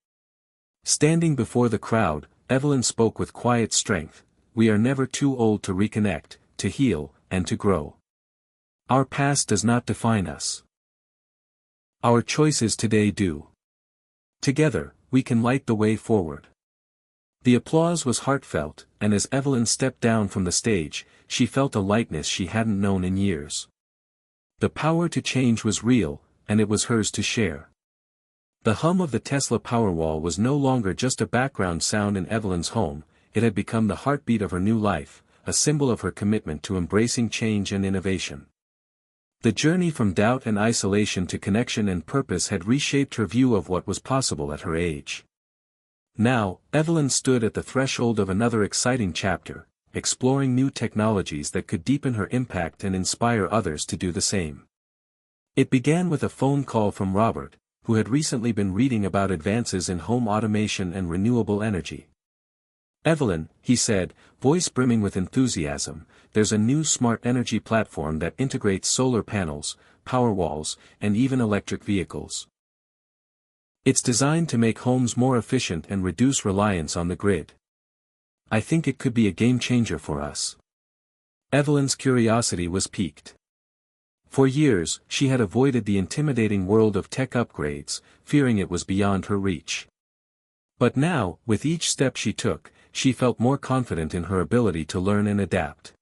Standing before the crowd, Evelyn spoke with quiet strength. We are never too old to reconnect, to heal, and to grow. Our past does not define us. Our choices today do. Together, we can light the way forward. The applause was heartfelt, and as Evelyn stepped down from the stage, she felt a lightness she hadn't known in years. The power to change was real, and it was hers to share. The hum of the Tesla Powerwall was no longer just a background sound in Evelyn's home, it had become the heartbeat of her new life, a symbol of her commitment to embracing change and innovation. The journey from doubt and isolation to connection and purpose had reshaped her view of what was possible at her age. Now, Evelyn stood at the threshold of another exciting chapter, exploring new technologies that could deepen her impact and inspire others to do the same. It began with a phone call from Robert, who had recently been reading about advances in home automation and renewable energy. Evelyn, he said, voice brimming with enthusiasm, there's a new smart energy platform that integrates solar panels, Powerwalls, and even electric vehicles. It's designed to make homes more efficient and reduce reliance on the grid. I think it could be a game changer for us. Evelyn's curiosity was piqued. For years, she had avoided the intimidating world of tech upgrades, fearing it was beyond her reach. But now, with each step she took, she felt more confident in her ability to learn and adapt.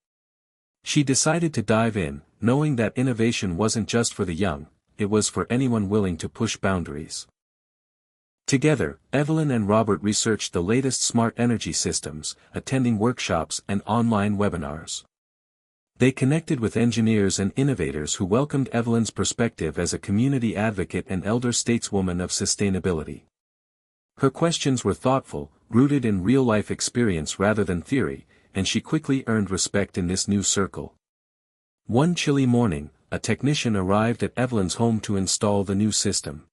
She decided to dive in, knowing that innovation wasn't just for the young, it was for anyone willing to push boundaries. Together, Evelyn and Robert researched the latest smart energy systems, attending workshops and online webinars. They connected with engineers and innovators who welcomed Evelyn's perspective as a community advocate and elder stateswoman of sustainability. Her questions were thoughtful, rooted in real-life experience rather than theory, and she quickly earned respect in this new circle. One chilly morning, a technician arrived at Evelyn's home to install the new system.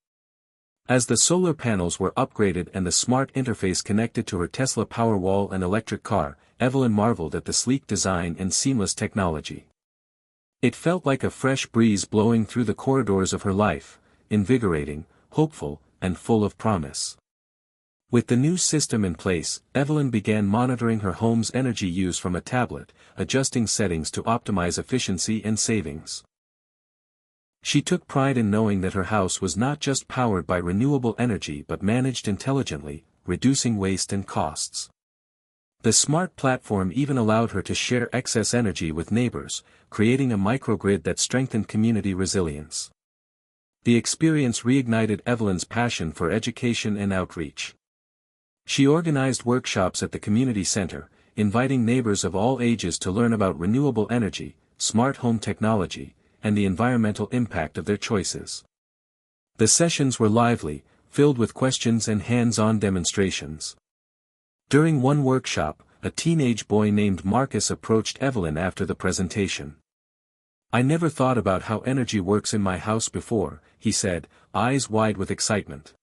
As the solar panels were upgraded and the smart interface connected to her Tesla Powerwall and electric car, Evelyn marveled at the sleek design and seamless technology. It felt like a fresh breeze blowing through the corridors of her life, invigorating, hopeful, and full of promise. With the new system in place, Evelyn began monitoring her home's energy use from a tablet, adjusting settings to optimize efficiency and savings. She took pride in knowing that her house was not just powered by renewable energy but managed intelligently, reducing waste and costs. The smart platform even allowed her to share excess energy with neighbors, creating a microgrid that strengthened community resilience. The experience reignited Evelyn's passion for education and outreach. She organized workshops at the community center, inviting neighbors of all ages to learn about renewable energy, smart home technology, and the environmental impact of their choices. The sessions were lively, filled with questions and hands-on demonstrations. During one workshop, a teenage boy named Marcus approached Evelyn after the presentation. "I never thought about how energy works in my house before," he said, eyes wide with excitement.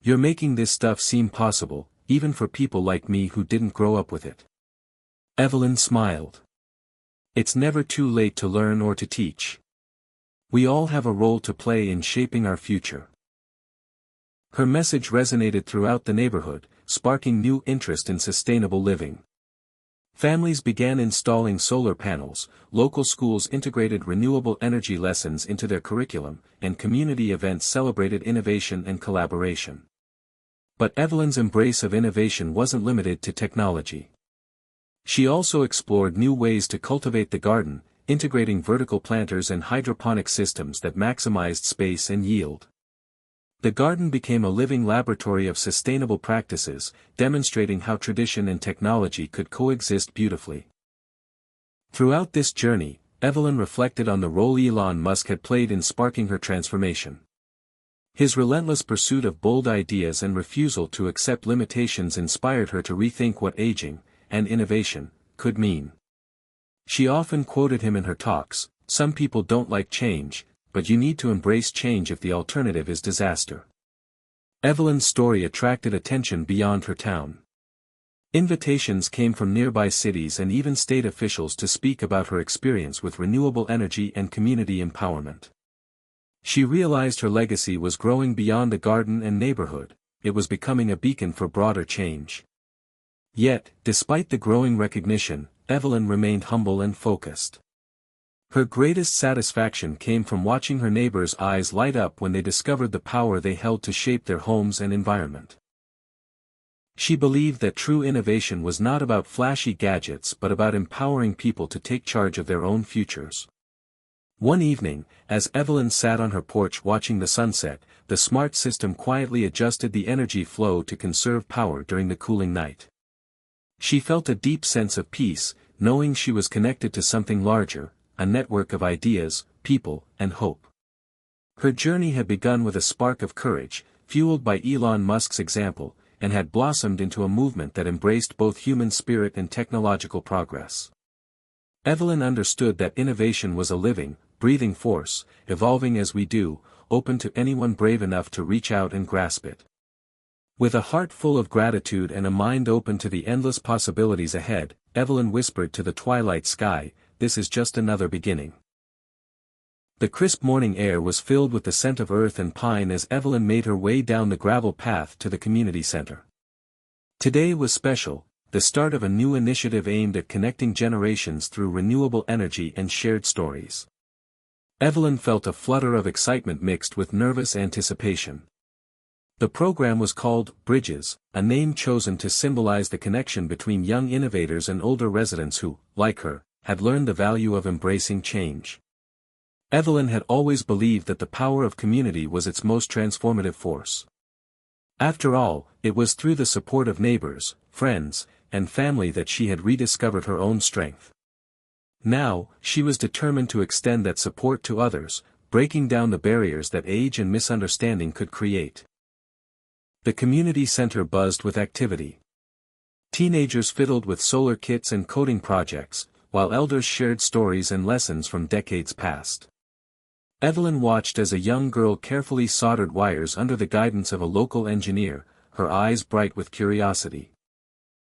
"You're making this stuff seem possible, even for people like me who didn't grow up with it." Evelyn smiled. It's never too late to learn or to teach. We all have a role to play in shaping our future. Her message resonated throughout the neighborhood, sparking new interest in sustainable living. Families began installing solar panels, local schools integrated renewable energy lessons into their curriculum, and community events celebrated innovation and collaboration. But Evelyn's embrace of innovation wasn't limited to technology. She also explored new ways to cultivate the garden, integrating vertical planters and hydroponic systems that maximized space and yield. The garden became a living laboratory of sustainable practices, demonstrating how tradition and technology could coexist beautifully. Throughout this journey, Evelyn reflected on the role Elon Musk had played in sparking her transformation. His relentless pursuit of bold ideas and refusal to accept limitations inspired her to rethink what aging, and innovation, could mean. She often quoted him in her talks, "Some people don't like change, but you need to embrace change if the alternative is disaster." Evelyn's story attracted attention beyond her town. Invitations came from nearby cities and even state officials to speak about her experience with renewable energy and community empowerment. She realized her legacy was growing beyond the garden and neighborhood, it was becoming a beacon for broader change. Yet, despite the growing recognition, Evelyn remained humble and focused. Her greatest satisfaction came from watching her neighbors' eyes light up when they discovered the power they held to shape their homes and environment. She believed that true innovation was not about flashy gadgets but about empowering people to take charge of their own futures. One evening, as Evelyn sat on her porch watching the sunset, the smart system quietly adjusted the energy flow to conserve power during the cooling night. She felt a deep sense of peace, knowing she was connected to something larger, a network of ideas, people, and hope. Her journey had begun with a spark of courage, fueled by Elon Musk's example, and had blossomed into a movement that embraced both human spirit and technological progress. Evelyn understood that innovation was a living, breathing force, evolving as we do, open to anyone brave enough to reach out and grasp it. With a heart full of gratitude and a mind open to the endless possibilities ahead, Evelyn whispered to the twilight sky, "This is just another beginning." The crisp morning air was filled with the scent of earth and pine as Evelyn made her way down the gravel path to the community center. Today was special, the start of a new initiative aimed at connecting generations through renewable energy and shared stories. Evelyn felt a flutter of excitement mixed with nervous anticipation. The program was called Bridges, a name chosen to symbolize the connection between young innovators and older residents who, like her, had learned the value of embracing change. Evelyn had always believed that the power of community was its most transformative force. After all, it was through the support of neighbors, friends, and family that she had rediscovered her own strength. Now, she was determined to extend that support to others, breaking down the barriers that age and misunderstanding could create. The community center buzzed with activity. Teenagers fiddled with solar kits and coding projects, while elders shared stories and lessons from decades past. Evelyn watched as a young girl carefully soldered wires under the guidance of a local engineer, her eyes bright with curiosity.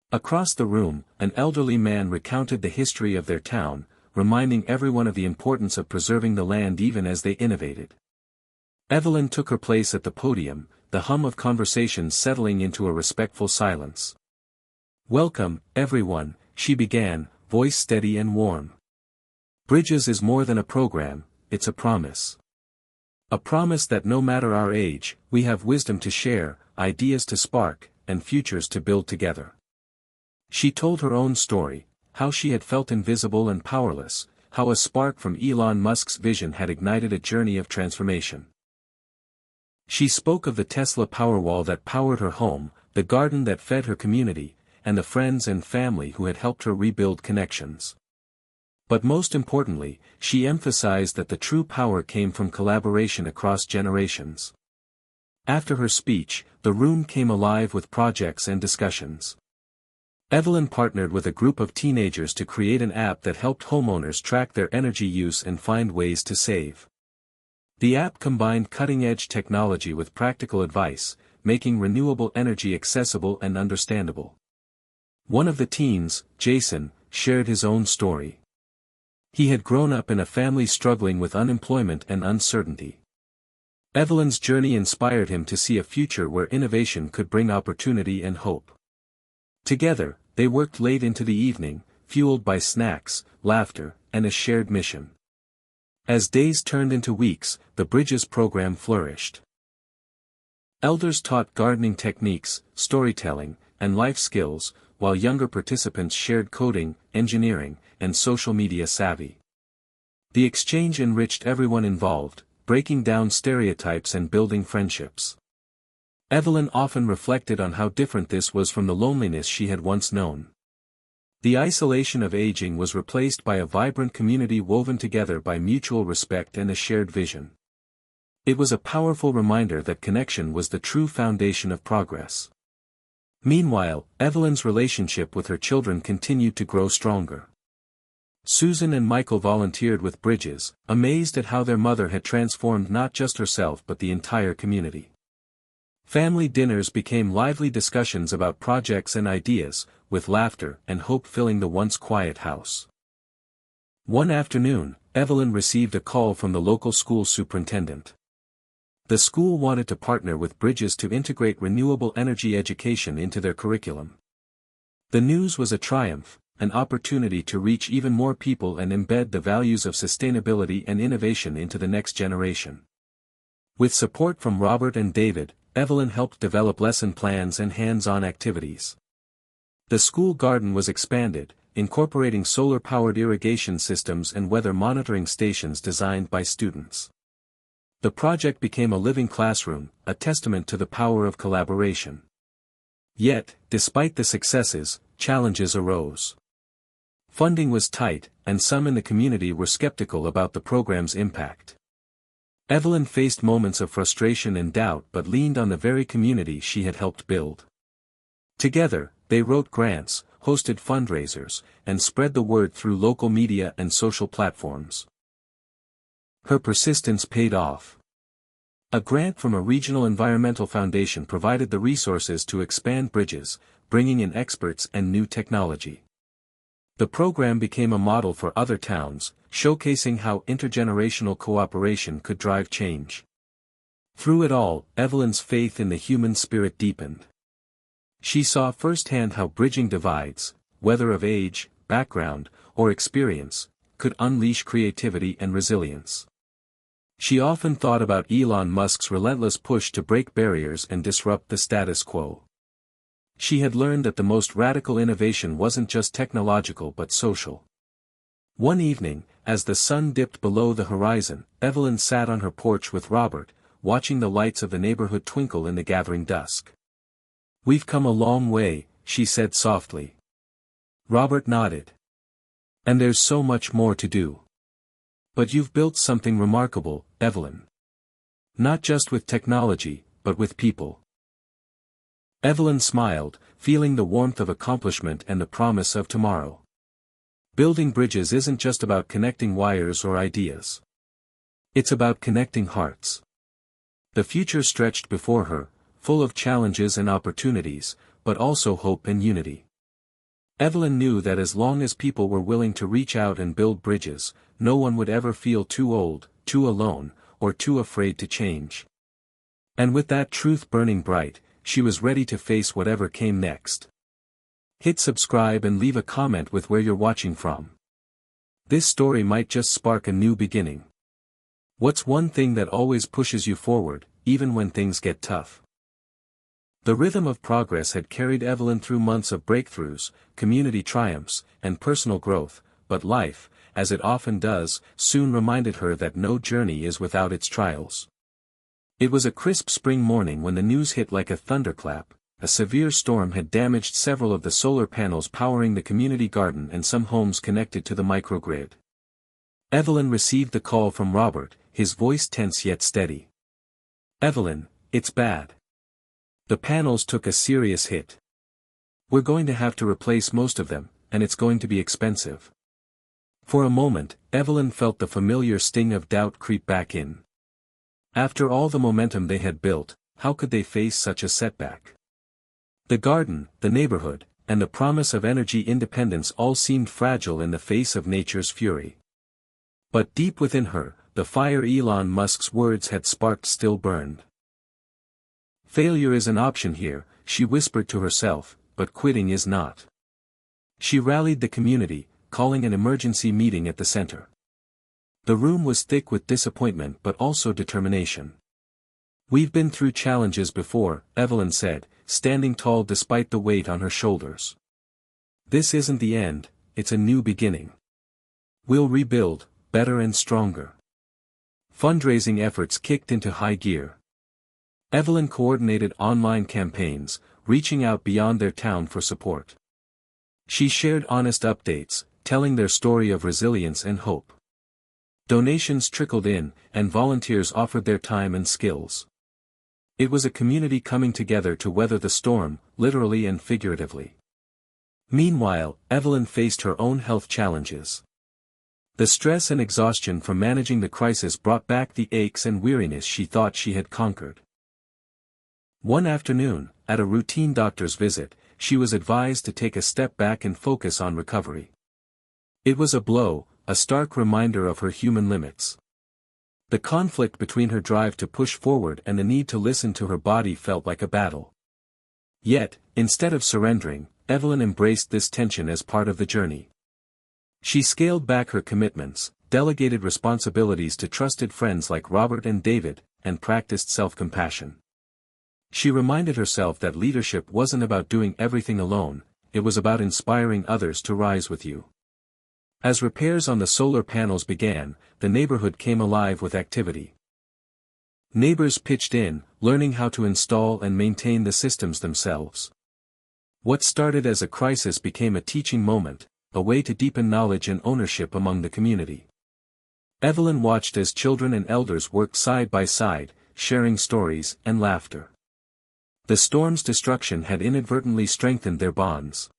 Across the room, an elderly man recounted the history of their town, reminding everyone of the importance of preserving the land even as they innovated. Evelyn took her place at the podium, the hum of conversation settling into a respectful silence. "Welcome, everyone," she began, voice steady and warm. "Bridges is more than a program, it's a promise. A promise that no matter our age, we have wisdom to share, ideas to spark, and futures to build together." She told her own story, how she had felt invisible and powerless, how a spark from Elon Musk's vision had ignited a journey of transformation. She spoke of the Tesla Powerwall that powered her home, the garden that fed her community, and the friends and family who had helped her rebuild connections. But most importantly, she emphasized that the true power came from collaboration across generations. After her speech, the room came alive with projects and discussions. Evelyn partnered with a group of teenagers to create an app that helped homeowners track their energy use and find ways to save. The app combined cutting-edge technology with practical advice, making renewable energy accessible and understandable. One of the teens, Jason, shared his own story. He had grown up in a family struggling with unemployment and uncertainty. Evelyn's journey inspired him to see a future where innovation could bring opportunity and hope. Together, they worked late into the evening, fueled by snacks, laughter, and a shared mission. As days turned into weeks, the Bridges program flourished. Elders taught gardening techniques, storytelling, and life skills, while younger participants shared coding, engineering, and social media savvy. The exchange enriched everyone involved, breaking down stereotypes and building friendships. Evelyn often reflected on how different this was from the loneliness she had once known. The isolation of aging was replaced by a vibrant community woven together by mutual respect and a shared vision. It was a powerful reminder that connection was the true foundation of progress. Meanwhile, Evelyn's relationship with her children continued to grow stronger. Susan and Michael volunteered with Bridges, amazed at how their mother had transformed not just herself but the entire community. Family dinners became lively discussions about projects and ideas, with laughter and hope filling the once quiet house. One afternoon, Evelyn received a call from the local school superintendent. The school wanted to partner with Bridges to integrate renewable energy education into their curriculum. The news was a triumph, an opportunity to reach even more people and embed the values of sustainability and innovation into the next generation. With support from Robert and David, Evelyn helped develop lesson plans and hands-on activities. The school garden was expanded, incorporating solar-powered irrigation systems and weather monitoring stations designed by students. The project became a living classroom, a testament to the power of collaboration. Yet, despite the successes, challenges arose. Funding was tight, and some in the community were skeptical about the program's impact. Evelyn faced moments of frustration and doubt but leaned on the very community she had helped build. Together, they wrote grants, hosted fundraisers, and spread the word through local media and social platforms. Her persistence paid off. A grant from a regional environmental foundation provided the resources to expand Bridges, bringing in experts and new technology. The program became a model for other towns, showcasing how intergenerational cooperation could drive change. Through it all, Evelyn's faith in the human spirit deepened. She saw firsthand how bridging divides, whether of age, background, or experience, could unleash creativity and resilience. She often thought about Elon Musk's relentless push to break barriers and disrupt the status quo. She had learned that the most radical innovation wasn't just technological but social. One evening, as the sun dipped below the horizon, Evelyn sat on her porch with Robert, watching the lights of the neighborhood twinkle in the gathering dusk. "We've come a long way," she said softly. Robert nodded. "And there's so much more to do. But you've built something remarkable, Evelyn. Not just with technology, but with people." Evelyn smiled, feeling the warmth of accomplishment and the promise of tomorrow. Building bridges isn't just about connecting wires or ideas. It's about connecting hearts. The future stretched before her, full of challenges and opportunities, but also hope and unity. Evelyn knew that as long as people were willing to reach out and build bridges, no one would ever feel too old, too alone, or too afraid to change. And with that truth burning bright, she was ready to face whatever came next. Hit subscribe and leave a comment with where you're watching from. This story might just spark a new beginning. What's one thing that always pushes you forward, even when things get tough? The rhythm of progress had carried Evelyn through months of breakthroughs, community triumphs, and personal growth, but life, as it often does, soon reminded her that no journey is without its trials. It was a crisp spring morning when the news hit like a thunderclap. A severe storm had damaged several of the solar panels powering the community garden and some homes connected to the microgrid. Evelyn received the call from Robert, his voice tense yet steady. "Evelyn, it's bad. The panels took a serious hit. We're going to have to replace most of them, and it's going to be expensive." For a moment, Evelyn felt the familiar sting of doubt creep back in. After all the momentum they had built, how could they face such a setback? The garden, the neighborhood, and the promise of energy independence all seemed fragile in the face of nature's fury. But deep within her, the fire Elon Musk's words had sparked still burned. "Failure is an option here," she whispered to herself, "but quitting is not." She rallied the community, calling an emergency meeting at the center. The room was thick with disappointment but also determination. "We've been through challenges before," Evelyn said, standing tall despite the weight on her shoulders. "This isn't the end, it's a new beginning. We'll rebuild, better and stronger." Fundraising efforts kicked into high gear. Evelyn coordinated online campaigns, reaching out beyond their town for support. She shared honest updates, telling their story of resilience and hope. Donations trickled in, and volunteers offered their time and skills. It was a community coming together to weather the storm, literally and figuratively. Meanwhile, Evelyn faced her own health challenges. The stress and exhaustion from managing the crisis brought back the aches and weariness she thought she had conquered. One afternoon, at a routine doctor's visit, she was advised to take a step back and focus on recovery. It was a blow, a stark reminder of her human limits. The conflict between her drive to push forward and the need to listen to her body felt like a battle. Yet, instead of surrendering, Evelyn embraced this tension as part of the journey. She scaled back her commitments, delegated responsibilities to trusted friends like Robert and David, and practiced self-compassion. She reminded herself that leadership wasn't about doing everything alone, it was about inspiring others to rise with you. As repairs on the solar panels began, the neighborhood came alive with activity. Neighbors pitched in, learning how to install and maintain the systems themselves. What started as a crisis became a teaching moment, a way to deepen knowledge and ownership among the community. Evelyn watched as children and elders worked side by side, sharing stories and laughter. The storm's destruction had inadvertently strengthened their bonds.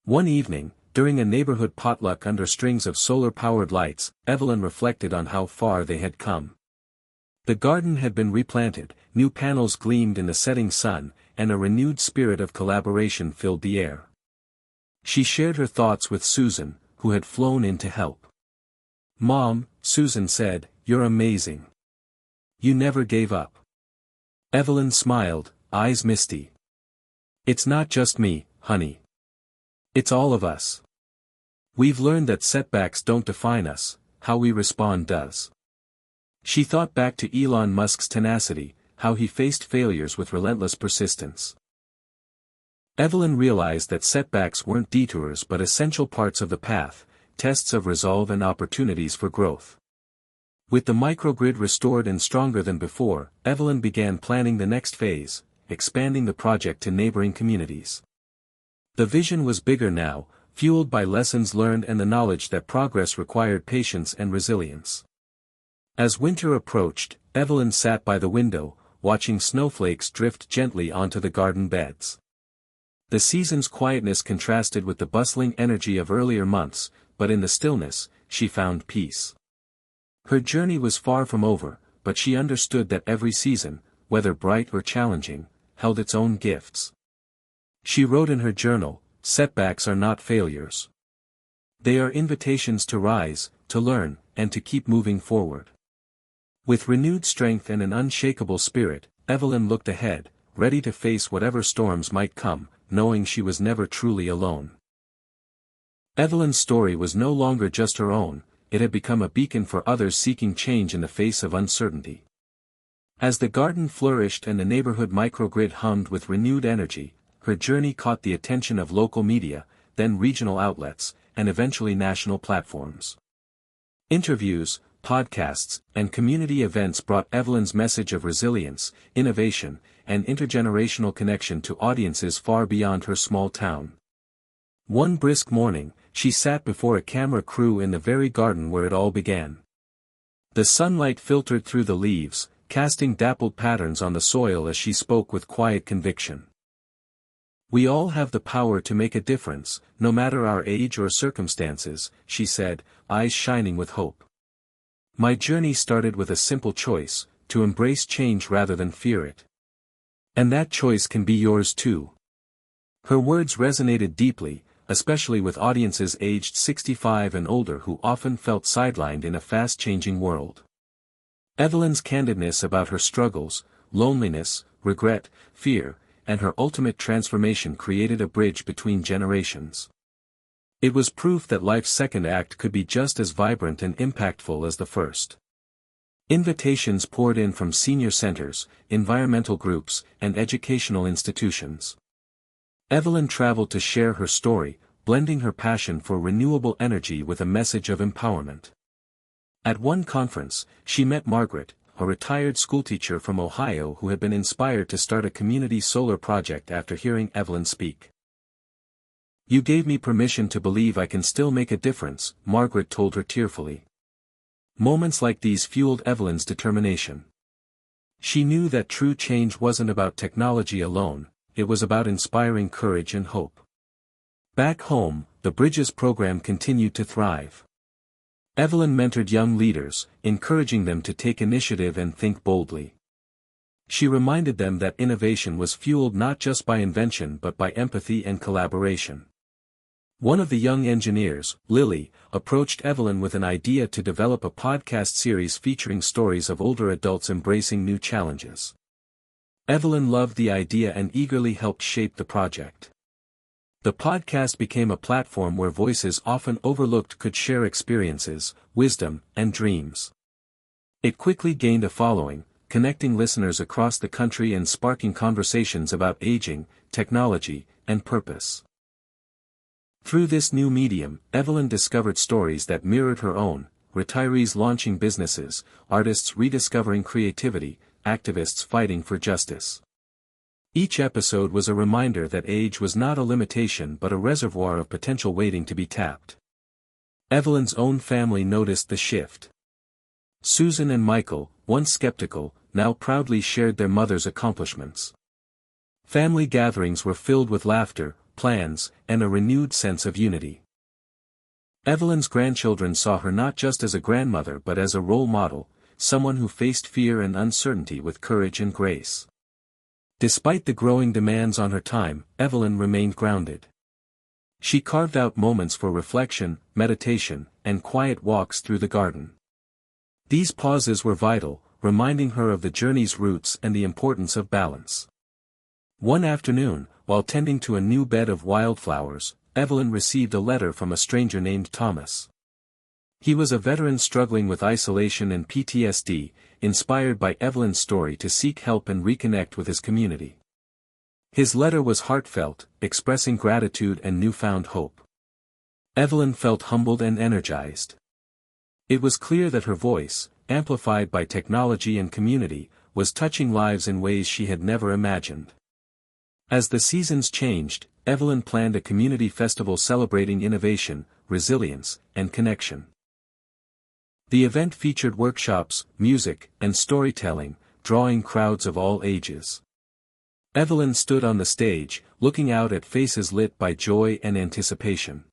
One evening, during a neighborhood potluck under strings of solar-powered lights, Evelyn reflected on how far they had come. The garden had been replanted, new panels gleamed in the setting sun, and a renewed spirit of collaboration filled the air. She shared her thoughts with Susan, who had flown in to help. "Mom," Susan said, "you're amazing. You never gave up." Evelyn smiled, eyes misty. "It's not just me, honey. It's all of us. We've learned that setbacks don't define us, how we respond does." She thought back to Elon Musk's tenacity, how he faced failures with relentless persistence. Evelyn realized that setbacks weren't detours but essential parts of the path, tests of resolve and opportunities for growth. With the microgrid restored and stronger than before, Evelyn began planning the next phase, expanding the project to neighboring communities. The vision was bigger now, fueled by lessons learned and the knowledge that progress required patience and resilience. As winter approached, Evelyn sat by the window, watching snowflakes drift gently onto the garden beds. The season's quietness contrasted with the bustling energy of earlier months, but in the stillness, she found peace. Her journey was far from over, but she understood that every season, whether bright or challenging, held its own gifts. She wrote in her journal, "Setbacks are not failures. They are invitations to rise, to learn, and to keep moving forward." With renewed strength and an unshakable spirit, Evelyn looked ahead, ready to face whatever storms might come, knowing she was never truly alone. Evelyn's story was no longer just her own, it had become a beacon for others seeking change in the face of uncertainty. As the garden flourished and the neighborhood microgrid hummed with renewed energy, her journey caught the attention of local media, then regional outlets, and eventually national platforms. Interviews, podcasts, and community events brought Evelyn's message of resilience, innovation, and intergenerational connection to audiences far beyond her small town. One brisk morning, she sat before a camera crew in the very garden where it all began. The sunlight filtered through the leaves, casting dappled patterns on the soil as she spoke with quiet conviction. "We all have the power to make a difference, no matter our age or circumstances," she said, eyes shining with hope. "My journey started with a simple choice, to embrace change rather than fear it. And that choice can be yours too." Her words resonated deeply, especially with audiences aged 65 and older who often felt sidelined in a fast-changing world. Evelyn's candidness about her struggles, loneliness, regret, fear, and her ultimate transformation created a bridge between generations. It was proof that life's second act could be just as vibrant and impactful as the first. Invitations poured in from senior centers, environmental groups, and educational institutions. Evelyn traveled to share her story, blending her passion for renewable energy with a message of empowerment. At one conference, she met Margaret, a retired schoolteacher from Ohio who had been inspired to start a community solar project after hearing Evelyn speak. You gave me permission to believe I can still make a difference, Margaret told her tearfully. Moments like these fueled Evelyn's determination. She knew that true change wasn't about technology alone, it was about inspiring courage and hope. Back home, the Bridges program continued to thrive. Evelyn mentored young leaders, encouraging them to take initiative and think boldly. She reminded them that innovation was fueled not just by invention but by empathy and collaboration. One of the young engineers, Lily, approached Evelyn with an idea to develop a podcast series featuring stories of older adults embracing new challenges. Evelyn loved the idea and eagerly helped shape the project. The podcast became a platform where voices often overlooked could share experiences, wisdom, and dreams. It quickly gained a following, connecting listeners across the country and sparking conversations about aging, technology, and purpose. Through this new medium, Evelyn discovered stories that mirrored her own: retirees launching businesses, artists rediscovering creativity, activists fighting for justice. Each episode was a reminder that age was not a limitation but a reservoir of potential waiting to be tapped. Evelyn's own family noticed the shift. Susan and Michael, once skeptical, now proudly shared their mother's accomplishments. Family gatherings were filled with laughter, plans, and a renewed sense of unity. Evelyn's grandchildren saw her not just as a grandmother but as a role model, someone who faced fear and uncertainty with courage and grace. Despite the growing demands on her time, Evelyn remained grounded. She carved out moments for reflection, meditation, and quiet walks through the garden. These pauses were vital, reminding her of the journey's roots and the importance of balance. One afternoon, while tending to a new bed of wildflowers, Evelyn received a letter from a stranger named Thomas. He was a veteran struggling with isolation and PTSD, inspired by Evelyn's story to seek help and reconnect with his community. His letter was heartfelt, expressing gratitude and newfound hope. Evelyn felt humbled and energized. It was clear that her voice, amplified by technology and community, was touching lives in ways she had never imagined. As the seasons changed, Evelyn planned a community festival celebrating innovation, resilience, and connection. The event featured workshops, music, and storytelling, drawing crowds of all ages. Evelyn stood on the stage, looking out at faces lit by joy and anticipation.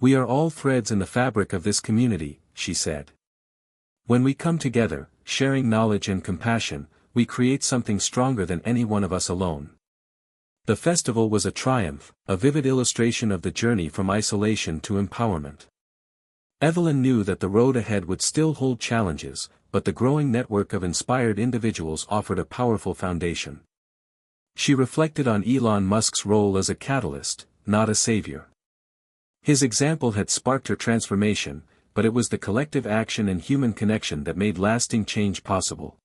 "We are all threads in the fabric of this community," she said. "When we come together, sharing knowledge and compassion, we create something stronger than any one of us alone." The festival was a triumph, a vivid illustration of the journey from isolation to empowerment. Evelyn knew that the road ahead would still hold challenges, but the growing network of inspired individuals offered a powerful foundation. She reflected on Elon Musk's role as a catalyst, not a savior. His example had sparked her transformation, but it was the collective action and human connection that made lasting change possible.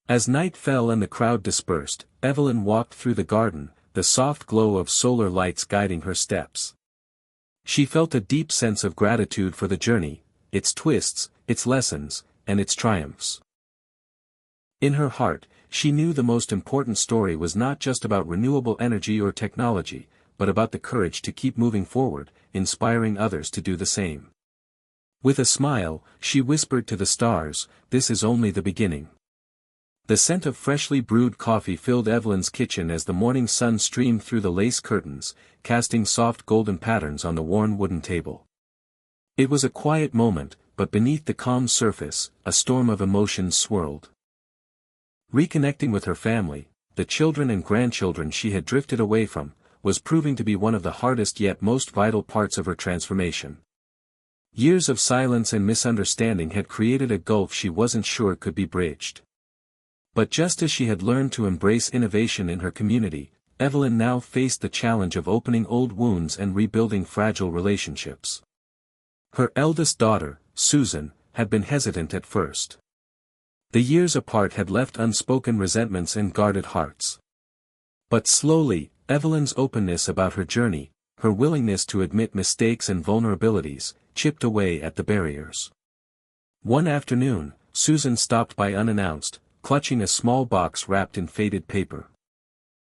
As night fell and the crowd dispersed, Evelyn walked through the garden, the soft glow of solar lights guiding her steps. She felt a deep sense of gratitude for the journey, its twists, its lessons, and its triumphs. In her heart, she knew the most important story was not just about renewable energy or technology, but about the courage to keep moving forward, inspiring others to do the same. With a smile, she whispered to the stars, "This is only the beginning." The scent of freshly brewed coffee filled Evelyn's kitchen as the morning sun streamed through the lace curtains, casting soft golden patterns on the worn wooden table. It was a quiet moment, but beneath the calm surface, a storm of emotions swirled. Reconnecting with her family, the children and grandchildren she had drifted away from, was proving to be one of the hardest yet most vital parts of her transformation. Years of silence and misunderstanding had created a gulf she wasn't sure could be bridged. But just as she had learned to embrace innovation in her community, Evelyn now faced the challenge of opening old wounds and rebuilding fragile relationships. Her eldest daughter, Susan, had been hesitant at first. The years apart had left unspoken resentments and guarded hearts. But slowly, Evelyn's openness about her journey, her willingness to admit mistakes and vulnerabilities, chipped away at the barriers. One afternoon, Susan stopped by unannounced, clutching a small box wrapped in faded paper.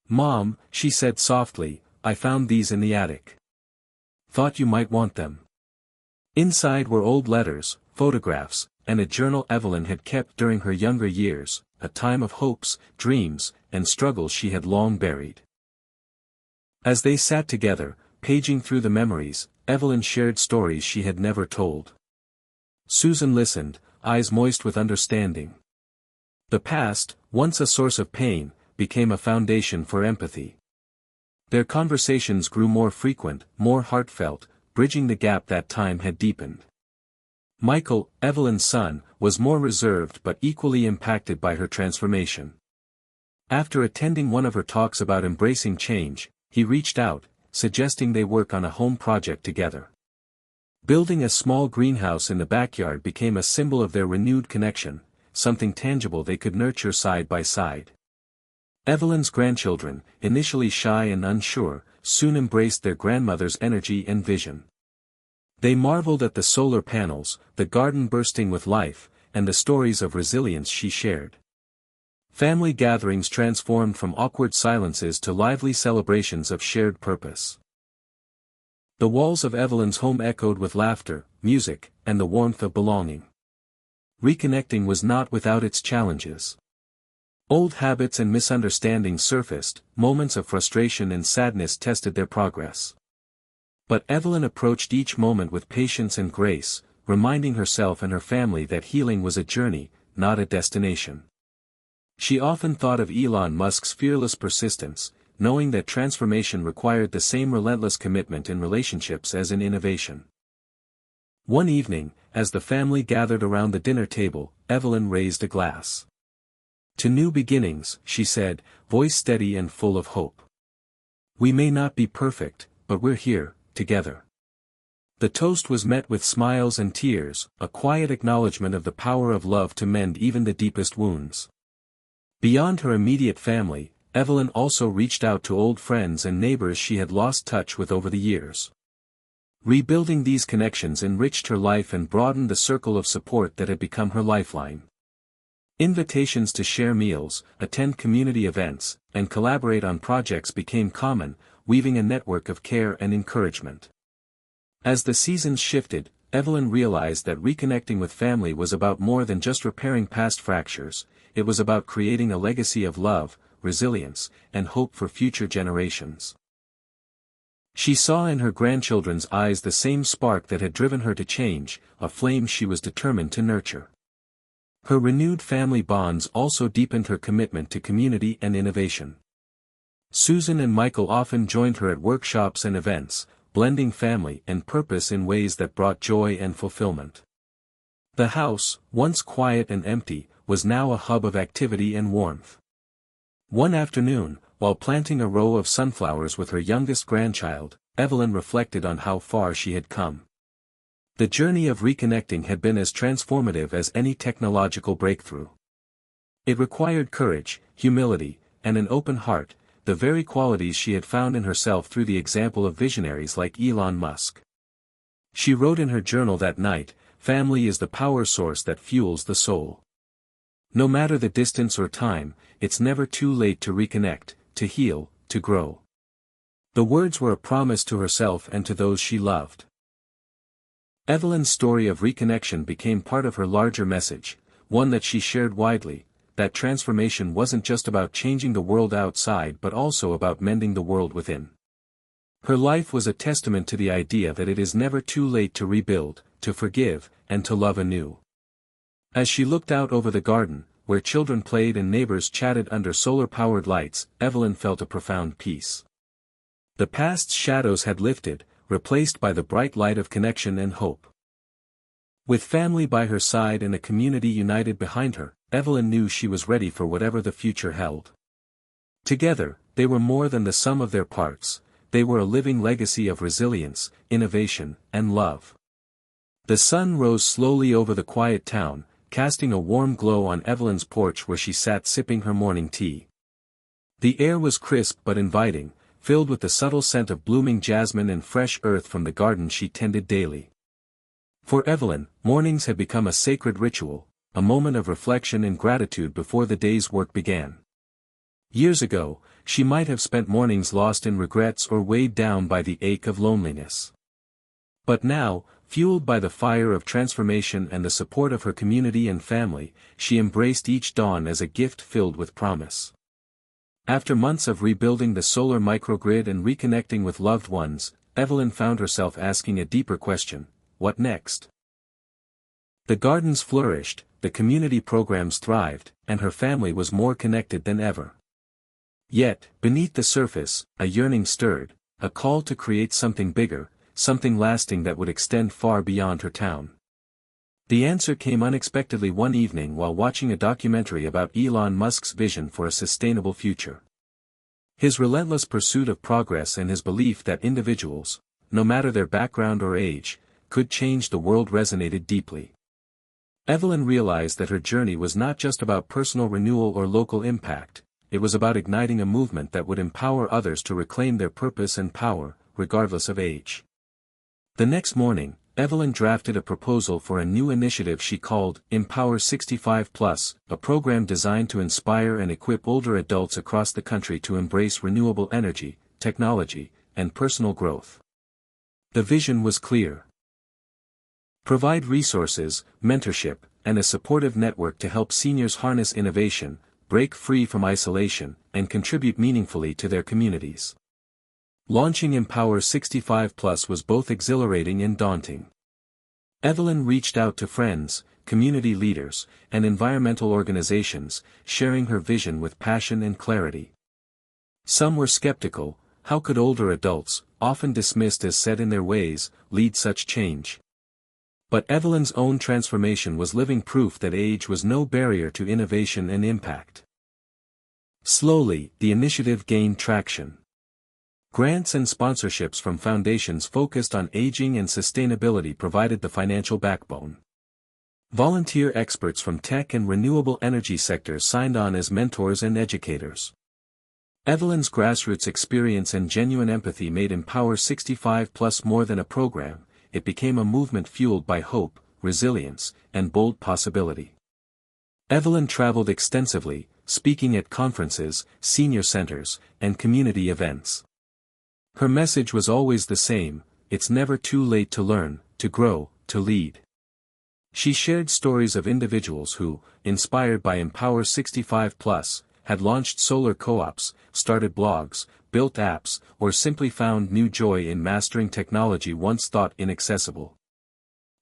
"Mom," she said softly, "I found these in the attic." Thought you might want them. Inside were old letters, photographs, and a journal Evelyn had kept during her younger years, a time of hopes, dreams, and struggles she had long buried. As they sat together, paging through the memories, Evelyn shared stories she had never told. Susan listened, eyes moist with understanding. The past, once a source of pain, became a foundation for empathy. Their conversations grew more frequent, more heartfelt, bridging the gap that time had deepened. Michael, Evelyn's son, was more reserved but equally impacted by her transformation. After attending one of her talks about embracing change, he reached out, suggesting they work on a home project together. Building a small greenhouse in the backyard became a symbol of their renewed connection, something tangible they could nurture side by side. Evelyn's grandchildren, initially shy and unsure, soon embraced their grandmother's energy and vision. They marveled at the solar panels, the garden bursting with life, and the stories of resilience she shared. Family gatherings transformed from awkward silences to lively celebrations of shared purpose. The walls of Evelyn's home echoed with laughter, music, and the warmth of belonging. Reconnecting was not without its challenges. Old habits and misunderstandings surfaced, moments of frustration and sadness tested their progress. But Evelyn approached each moment with patience and grace, reminding herself and her family that healing was a journey, not a destination. She often thought of Elon Musk's fearless persistence, knowing that transformation required the same relentless commitment in relationships as in innovation. One evening, as the family gathered around the dinner table, Evelyn raised a glass. "To new beginnings," she said, voice steady and full of hope. "We may not be perfect, but we're here, together." The toast was met with smiles and tears, a quiet acknowledgement of the power of love to mend even the deepest wounds. Beyond her immediate family, Evelyn also reached out to old friends and neighbors she had lost touch with over the years. Rebuilding these connections enriched her life and broadened the circle of support that had become her lifeline. Invitations to share meals, attend community events, and collaborate on projects became common, weaving a network of care and encouragement. As the seasons shifted, Evelyn realized that reconnecting with family was about more than just repairing past fractures, it was about creating a legacy of love, resilience, and hope for future generations. She saw in her grandchildren's eyes the same spark that had driven her to change, a flame she was determined to nurture. Her renewed family bonds also deepened her commitment to community and innovation. Susan and Michael often joined her at workshops and events, blending family and purpose in ways that brought joy and fulfillment. The house, once quiet and empty, was now a hub of activity and warmth. One afternoon, while planting a row of sunflowers with her youngest grandchild, Evelyn reflected on how far she had come. The journey of reconnecting had been as transformative as any technological breakthrough. It required courage, humility, and an open heart, the very qualities she had found in herself through the example of visionaries like Elon Musk. She wrote in her journal that night, "Family is the power source that fuels the soul. No matter the distance or time, it's never too late to reconnect, to heal, to grow." The words were a promise to herself and to those she loved. Evelyn's story of reconnection became part of her larger message, one that she shared widely, that transformation wasn't just about changing the world outside but also about mending the world within. Her life was a testament to the idea that it is never too late to rebuild, to forgive, and to love anew. As she looked out over the garden, where children played and neighbors chatted under solar-powered lights, Evelyn felt a profound peace. The past's shadows had lifted, replaced by the bright light of connection and hope. With family by her side and a community united behind her, Evelyn knew she was ready for whatever the future held. Together, they were more than the sum of their parts, they were a living legacy of resilience, innovation, and love. The sun rose slowly over the quiet town, casting a warm glow on Evelyn's porch where she sat sipping her morning tea. The air was crisp but inviting, filled with the subtle scent of blooming jasmine and fresh earth from the garden she tended daily. For Evelyn, mornings had become a sacred ritual, a moment of reflection and gratitude before the day's work began. Years ago, she might have spent mornings lost in regrets or weighed down by the ache of loneliness. But now, fueled by the fire of transformation and the support of her community and family, she embraced each dawn as a gift filled with promise. After months of rebuilding the solar microgrid and reconnecting with loved ones, Evelyn found herself asking a deeper question: what next? The gardens flourished, the community programs thrived, and her family was more connected than ever. Yet, beneath the surface, a yearning stirred, a call to create something bigger, something lasting that would extend far beyond her town. The answer came unexpectedly one evening while watching a documentary about Elon Musk's vision for a sustainable future. His relentless pursuit of progress and his belief that individuals, no matter their background or age, could change the world resonated deeply. Evelyn realized that her journey was not just about personal renewal or local impact, it was about igniting a movement that would empower others to reclaim their purpose and power, regardless of age. The next morning, Evelyn drafted a proposal for a new initiative she called Empower 65+, a program designed to inspire and equip older adults across the country to embrace renewable energy, technology, and personal growth. The vision was clear. Provide resources, mentorship, and a supportive network to help seniors harness innovation, break free from isolation, and contribute meaningfully to their communities. Launching Empower 65+ was both exhilarating and daunting. Evelyn reached out to friends, community leaders, and environmental organizations, sharing her vision with passion and clarity. Some were skeptical: how could older adults, often dismissed as set in their ways, lead such change? But Evelyn's own transformation was living proof that age was no barrier to innovation and impact. Slowly, the initiative gained traction. Grants and sponsorships from foundations focused on aging and sustainability provided the financial backbone. Volunteer experts from tech and renewable energy sectors signed on as mentors and educators. Evelyn's grassroots experience and genuine empathy made Empower 65+ more than a program; it became a movement fueled by hope, resilience, and bold possibility. Evelyn traveled extensively, speaking at conferences, senior centers, and community events. Her message was always the same: it's never too late to learn, to grow, to lead. She shared stories of individuals who, inspired by Empower 65+, had launched solar co-ops, started blogs, built apps, or simply found new joy in mastering technology once thought inaccessible.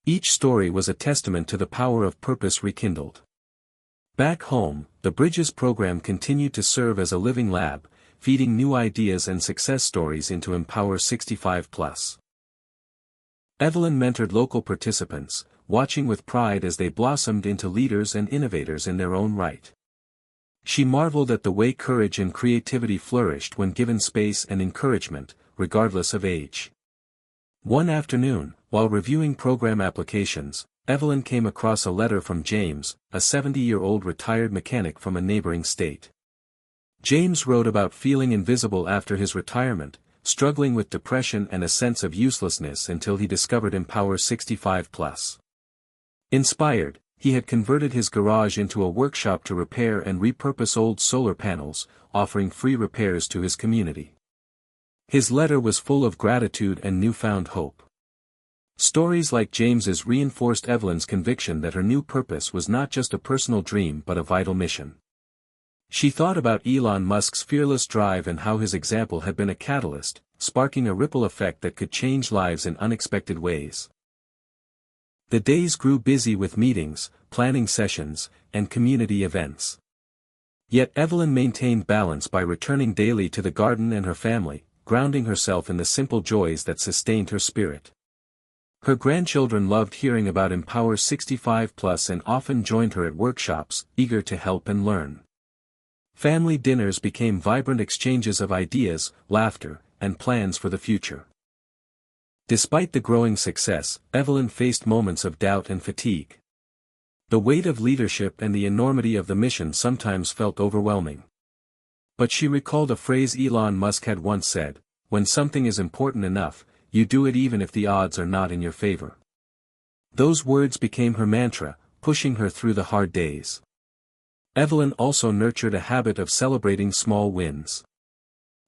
Each story was a testament to the power of purpose rekindled. Back home, the Bridges program continued to serve as a living lab, feeding new ideas and success stories into Empower 65+. Evelyn mentored local participants, watching with pride as they blossomed into leaders and innovators in their own right. She marveled at the way courage and creativity flourished when given space and encouragement, regardless of age. One afternoon, while reviewing program applications, Evelyn came across a letter from James, a 70-year-old retired mechanic from a neighboring state. James wrote about feeling invisible after his retirement, struggling with depression and a sense of uselessness until he discovered Empower 65+. Inspired, he had converted his garage into a workshop to repair and repurpose old solar panels, offering free repairs to his community. His letter was full of gratitude and newfound hope. Stories like James's reinforced Evelyn's conviction that her new purpose was not just a personal dream but a vital mission. She thought about Elon Musk's fearless drive and how his example had been a catalyst, sparking a ripple effect that could change lives in unexpected ways. The days grew busy with meetings, planning sessions, and community events. Yet Evelyn maintained balance by returning daily to the garden and her family, grounding herself in the simple joys that sustained her spirit. Her grandchildren loved hearing about Empower 65+ and often joined her at workshops, eager to help and learn. Family dinners became vibrant exchanges of ideas, laughter, and plans for the future. Despite the growing success, Evelyn faced moments of doubt and fatigue. The weight of leadership and the enormity of the mission sometimes felt overwhelming. But she recalled a phrase Elon Musk had once said: "When something is important enough, you do it even if the odds are not in your favor." Those words became her mantra, pushing her through the hard days. Evelyn also nurtured a habit of celebrating small wins.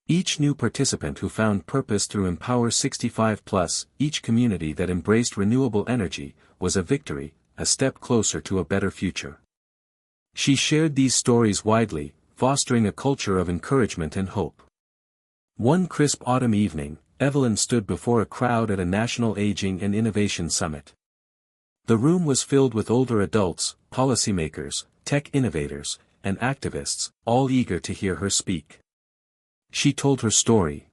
Each new participant who found purpose through Empower 65+, each community that embraced renewable energy, was a victory, a step closer to a better future. She shared these stories widely, fostering a culture of encouragement and hope. One crisp autumn evening, Evelyn stood before a crowd at a national aging and innovation summit. The room was filled with older adults, policymakers, tech innovators, and activists, all eager to hear her speak. She told her story.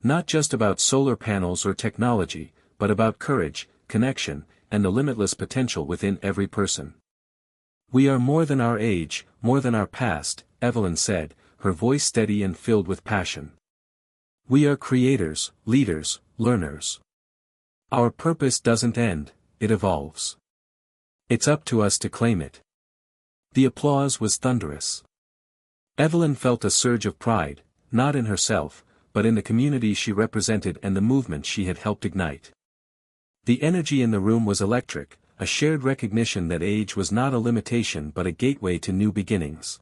Not just about solar panels or technology, but about courage, connection, and the limitless potential within every person. "We are more than our age, more than our past," Evelyn said, her voice steady and filled with passion. "We are creators, leaders, learners. Our purpose doesn't end, it evolves. It's up to us to claim it." The applause was thunderous. Evelyn felt a surge of pride, not in herself, but in the community she represented and the movement she had helped ignite. The energy in the room was electric, a shared recognition that age was not a limitation but a gateway to new beginnings.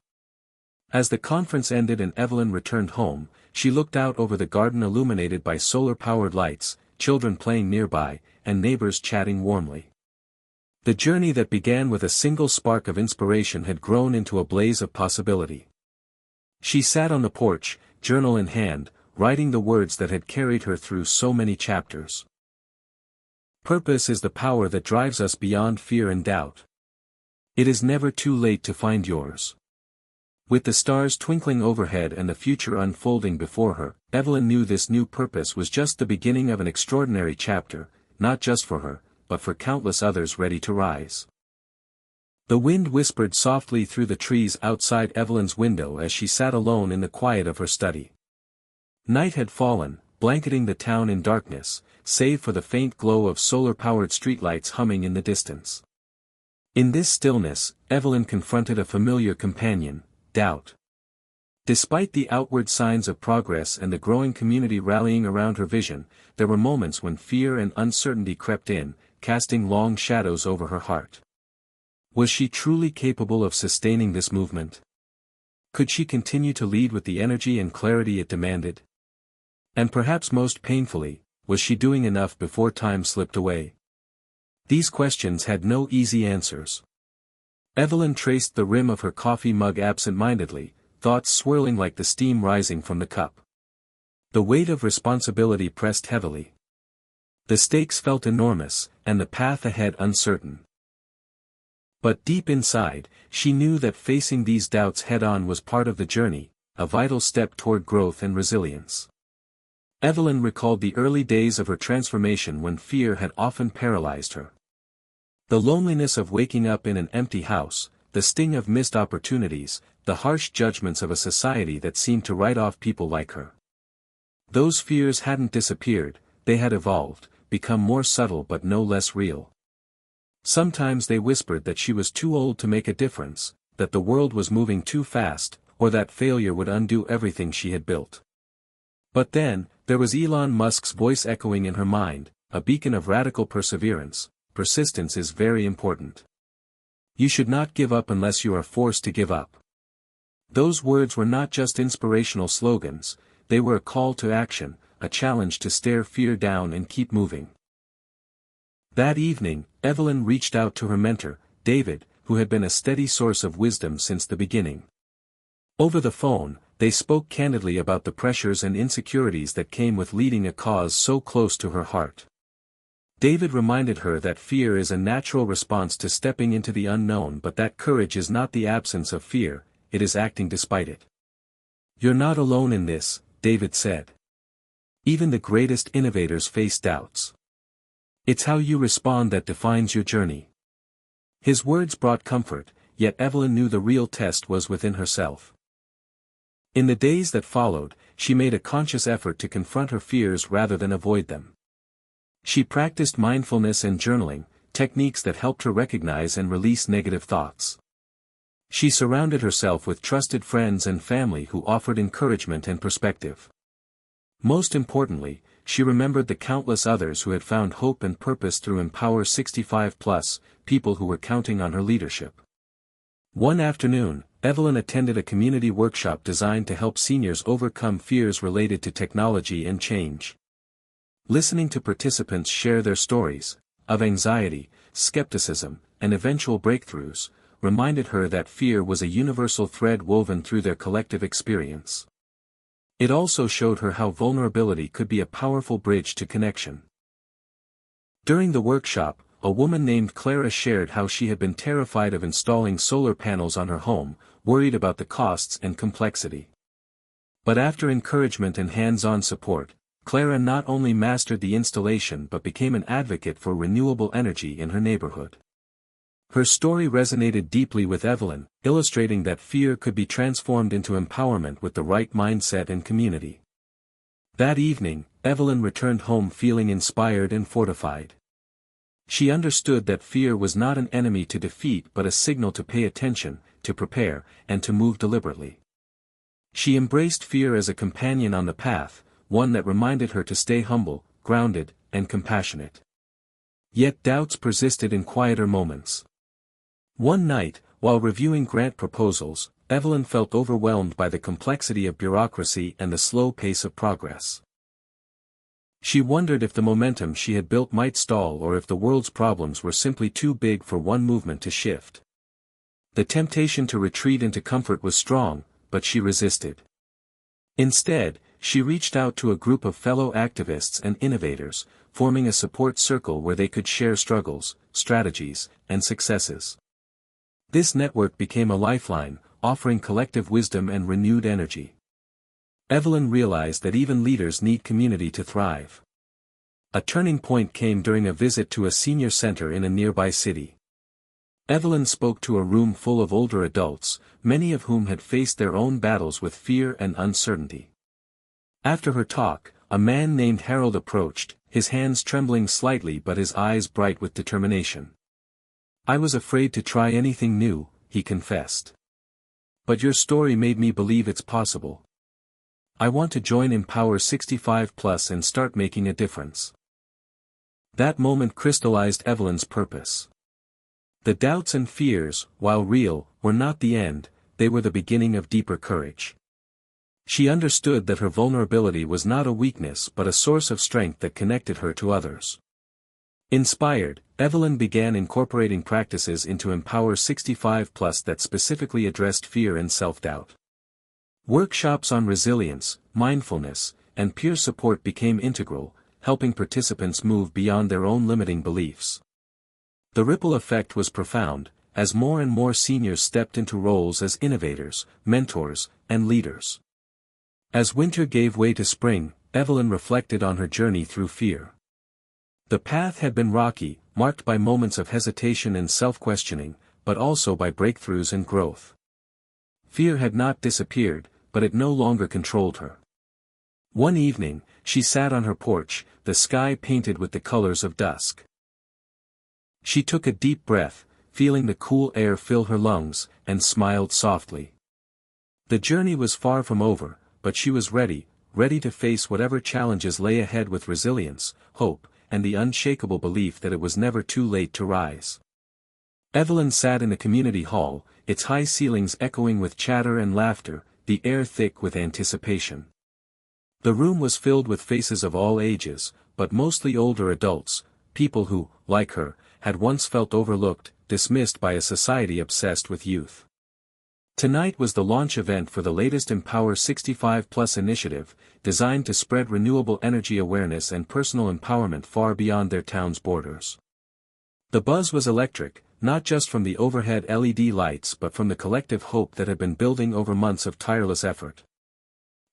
As the conference ended and Evelyn returned home, she looked out over the garden illuminated by solar-powered lights, children playing nearby, and neighbors chatting warmly. The journey that began with a single spark of inspiration had grown into a blaze of possibility. She sat on the porch, journal in hand, writing the words that had carried her through so many chapters. Purpose is the power that drives us beyond fear and doubt. It is never too late to find yours. With the stars twinkling overhead and the future unfolding before her, Evelyn knew this new purpose was just the beginning of an extraordinary chapter, not just for her, but for countless others ready to rise. The wind whispered softly through the trees outside Evelyn's window as she sat alone in the quiet of her study. Night had fallen, blanketing the town in darkness, save for the faint glow of solar-powered streetlights humming in the distance. In this stillness, Evelyn confronted a familiar companion, doubt. Despite the outward signs of progress and the growing community rallying around her vision, there were moments when fear and uncertainty crept in, casting long shadows over her heart. Was she truly capable of sustaining this movement? Could she continue to lead with the energy and clarity it demanded? And perhaps most painfully, was she doing enough before time slipped away? These questions had no easy answers. Evelyn traced the rim of her coffee mug absent-mindedly, thoughts swirling like the steam rising from the cup. The weight of responsibility pressed heavily. The stakes felt enormous, and the path ahead uncertain. But deep inside, she knew that facing these doubts head-on was part of the journey, a vital step toward growth and resilience. Evelyn recalled the early days of her transformation when fear had often paralyzed her. The loneliness of waking up in an empty house, the sting of missed opportunities, the harsh judgments of a society that seemed to write off people like her. Those fears hadn't disappeared, they had evolved, become more subtle but no less real. Sometimes they whispered that she was too old to make a difference, that the world was moving too fast, or that failure would undo everything she had built. But then, there was Elon Musk's voice echoing in her mind, a beacon of radical perseverance. Persistence is very important. You should not give up unless you are forced to give up. Those words were not just inspirational slogans, they were a call to action, a challenge to stare fear down and keep moving. That evening, Evelyn reached out to her mentor, David, who had been a steady source of wisdom since the beginning. Over the phone, they spoke candidly about the pressures and insecurities that came with leading a cause so close to her heart. David reminded her that fear is a natural response to stepping into the unknown, but that courage is not the absence of fear, it is acting despite it. "You're not alone in this," David said. "Even the greatest innovators face doubts. It's how you respond that defines your journey." His words brought comfort, yet Evelyn knew the real test was within herself. In the days that followed, she made a conscious effort to confront her fears rather than avoid them. She practiced mindfulness and journaling, techniques that helped her recognize and release negative thoughts. She surrounded herself with trusted friends and family who offered encouragement and perspective. Most importantly, she remembered the countless others who had found hope and purpose through Empower 65+, people who were counting on her leadership. One afternoon, Evelyn attended a community workshop designed to help seniors overcome fears related to technology and change. Listening to participants share their stories of anxiety, skepticism, and eventual breakthroughs, reminded her that fear was a universal thread woven through their collective experience. It also showed her how vulnerability could be a powerful bridge to connection. During the workshop, a woman named Clara shared how she had been terrified of installing solar panels on her home, worried about the costs and complexity. But after encouragement and hands-on support, Clara not only mastered the installation but became an advocate for renewable energy in her neighborhood. Her story resonated deeply with Evelyn, illustrating that fear could be transformed into empowerment with the right mindset and community. That evening, Evelyn returned home feeling inspired and fortified. She understood that fear was not an enemy to defeat but a signal to pay attention, to prepare, and to move deliberately. She embraced fear as a companion on the path, one that reminded her to stay humble, grounded, and compassionate. Yet doubts persisted in quieter moments. One night, while reviewing grant proposals, Evelyn felt overwhelmed by the complexity of bureaucracy and the slow pace of progress. She wondered if the momentum she had built might stall or if the world's problems were simply too big for one movement to shift. The temptation to retreat into comfort was strong, but she resisted. Instead, she reached out to a group of fellow activists and innovators, forming a support circle where they could share struggles, strategies, and successes. This network became a lifeline, offering collective wisdom and renewed energy. Evelyn realized that even leaders need community to thrive. A turning point came during a visit to a senior center in a nearby city. Evelyn spoke to a room full of older adults, many of whom had faced their own battles with fear and uncertainty. After her talk, a man named Harold approached, his hands trembling slightly but his eyes bright with determination. "I was afraid to try anything new," he confessed. "But your story made me believe it's possible. I want to join Empower 65+ and start making a difference." That moment crystallized Evelyn's purpose. The doubts and fears, while real, were not the end, they were the beginning of deeper courage. She understood that her vulnerability was not a weakness but a source of strength that connected her to others. Inspired, Evelyn began incorporating practices into Empower 65+ that specifically addressed fear and self-doubt. Workshops on resilience, mindfulness, and peer support became integral, helping participants move beyond their own limiting beliefs. The ripple effect was profound, as more and more seniors stepped into roles as innovators, mentors, and leaders. As winter gave way to spring, Evelyn reflected on her journey through fear. The path had been rocky, marked by moments of hesitation and self-questioning, but also by breakthroughs and growth. Fear had not disappeared, but it no longer controlled her. One evening, she sat on her porch, the sky painted with the colors of dusk. She took a deep breath, feeling the cool air fill her lungs, and smiled softly. The journey was far from over, but she was ready to face whatever challenges lay ahead with resilience, hope, and the unshakable belief that it was never too late to rise. Evelyn sat in the community hall, its high ceilings echoing with chatter and laughter, the air thick with anticipation. The room was filled with faces of all ages, but mostly older adults, people who, like her, had once felt overlooked, dismissed by a society obsessed with youth. Tonight was the launch event for the latest Empower 65+ initiative, designed to spread renewable energy awareness and personal empowerment far beyond their town's borders. The buzz was electric, not just from the overhead LED lights but from the collective hope that had been building over months of tireless effort.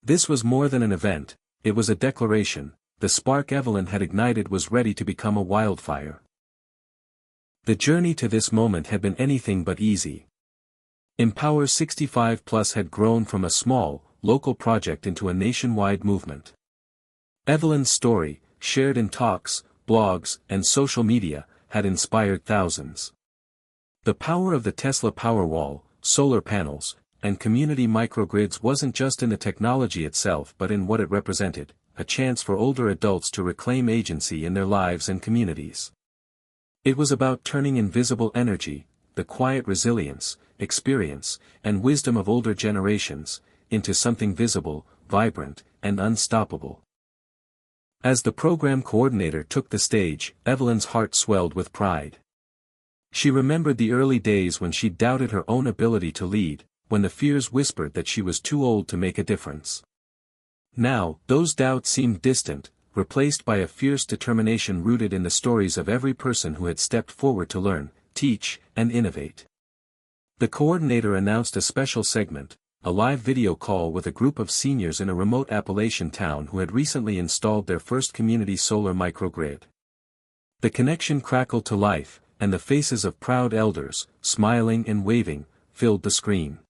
This was more than an event, it was a declaration. The spark Evelyn had ignited was ready to become a wildfire. The journey to this moment had been anything but easy. Empower 65+ had grown from a small, local project into a nationwide movement. Evelyn's story, shared in talks, blogs, and social media, had inspired thousands. The power of the Tesla Powerwall, solar panels, and community microgrids wasn't just in the technology itself but in what it represented, a chance for older adults to reclaim agency in their lives and communities. It was about turning invisible energy, the quiet resilience, experience, and wisdom of older generations, into something visible, vibrant, and unstoppable. As the program coordinator took the stage, Evelyn's heart swelled with pride. She remembered the early days when she doubted her own ability to lead, when the fears whispered that she was too old to make a difference. Now, those doubts seemed distant, replaced by a fierce determination rooted in the stories of every person who had stepped forward to learn, teach, and innovate. The coordinator announced a special segment, a live video call with a group of seniors in a remote Appalachian town who had recently installed their first community solar microgrid. The connection crackled to life, and the faces of proud elders, smiling and waving, filled the screen.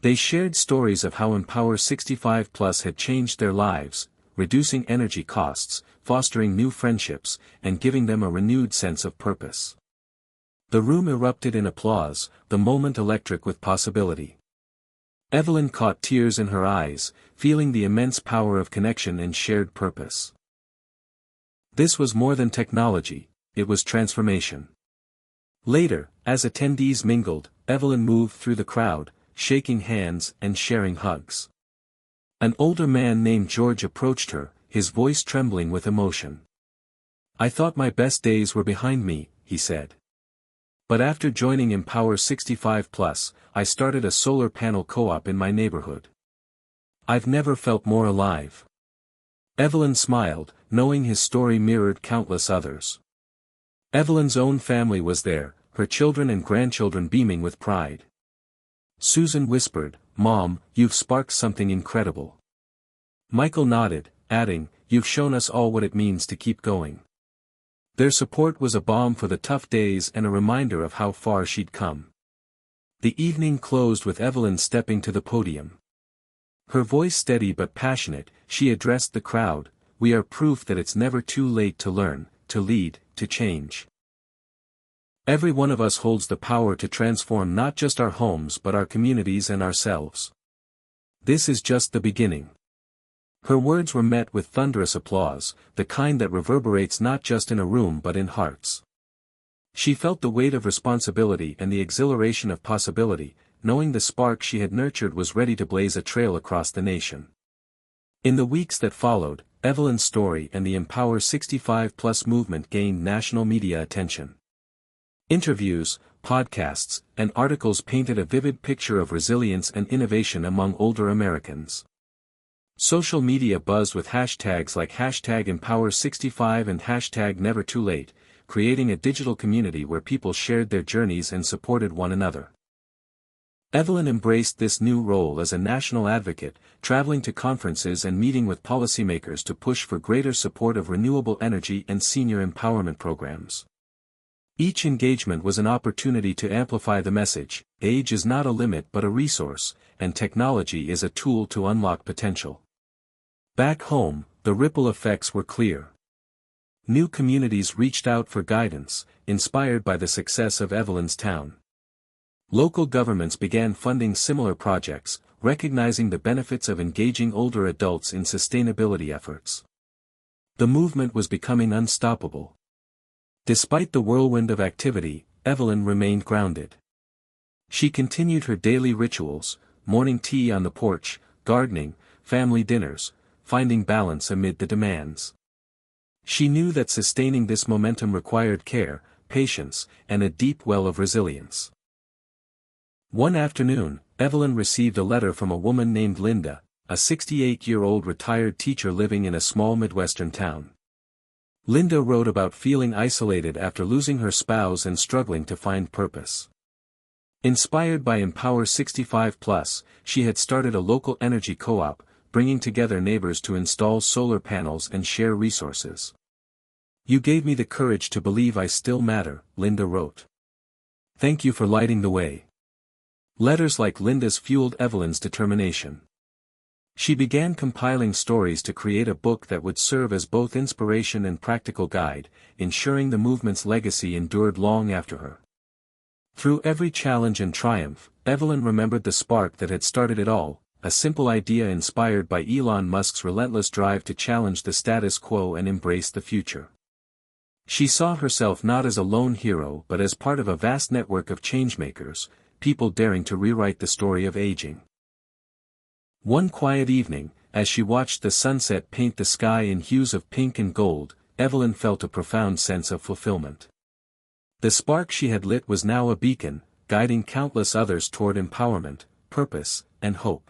They shared stories of how Empower 65 Plus had changed their lives, reducing energy costs, fostering new friendships, and giving them a renewed sense of purpose. The room erupted in applause, the moment electric with possibility. Evelyn caught tears in her eyes, feeling the immense power of connection and shared purpose. This was more than technology, it was transformation. Later, as attendees mingled, Evelyn moved through the crowd, shaking hands and sharing hugs. An older man named George approached her, his voice trembling with emotion. "I thought my best days were behind me," he said. "But after joining Empower 65 Plus, I started a solar panel co-op in my neighborhood. I've never felt more alive." Evelyn smiled, knowing his story mirrored countless others. Evelyn's own family was there, her children and grandchildren beaming with pride. Susan whispered, "Mom, you've sparked something incredible." Michael nodded, adding, "You've shown us all what it means to keep going." Their support was a balm for the tough days and a reminder of how far she'd come. The evening closed with Evelyn stepping to the podium. Her voice steady but passionate, she addressed the crowd, "We are proof that it's never too late to learn, to lead, to change. Every one of us holds the power to transform not just our homes but our communities and ourselves. This is just the beginning." Her words were met with thunderous applause, the kind that reverberates not just in a room but in hearts. She felt the weight of responsibility and the exhilaration of possibility, knowing the spark she had nurtured was ready to blaze a trail across the nation. In the weeks that followed, Evelyn's story and the Empower 65 Plus movement gained national media attention. Interviews, podcasts, and articles painted a vivid picture of resilience and innovation among older Americans. Social media buzzed with hashtags like #Empower65 and #NeverTooLate, creating a digital community where people shared their journeys and supported one another. Evelyn embraced this new role as a national advocate, traveling to conferences and meeting with policymakers to push for greater support of renewable energy and senior empowerment programs. Each engagement was an opportunity to amplify the message: age is not a limit but a resource, and technology is a tool to unlock potential. Back home, the ripple effects were clear. New communities reached out for guidance, inspired by the success of Evelyn's town. Local governments began funding similar projects, recognizing the benefits of engaging older adults in sustainability efforts. The movement was becoming unstoppable. Despite the whirlwind of activity, Evelyn remained grounded. She continued her daily rituals, morning tea on the porch, gardening, family dinners, finding balance amid the demands. She knew that sustaining this momentum required care, patience, and a deep well of resilience. One afternoon, Evelyn received a letter from a woman named Linda, a 68-year-old retired teacher living in a small Midwestern town. Linda wrote about feeling isolated after losing her spouse and struggling to find purpose. Inspired by Empower 65 Plus, she had started a local energy co-op, bringing together neighbors to install solar panels and share resources. "You gave me the courage to believe I still matter," Linda wrote. "Thank you for lighting the way." Letters like Linda's fueled Evelyn's determination. She began compiling stories to create a book that would serve as both inspiration and practical guide, ensuring the movement's legacy endured long after her. Through every challenge and triumph, Evelyn remembered the spark that had started it all, a simple idea inspired by Elon Musk's relentless drive to challenge the status quo and embrace the future. She saw herself not as a lone hero but as part of a vast network of changemakers, people daring to rewrite the story of aging. One quiet evening, as she watched the sunset paint the sky in hues of pink and gold, Evelyn felt a profound sense of fulfillment. The spark she had lit was now a beacon, guiding countless others toward empowerment, purpose, and hope.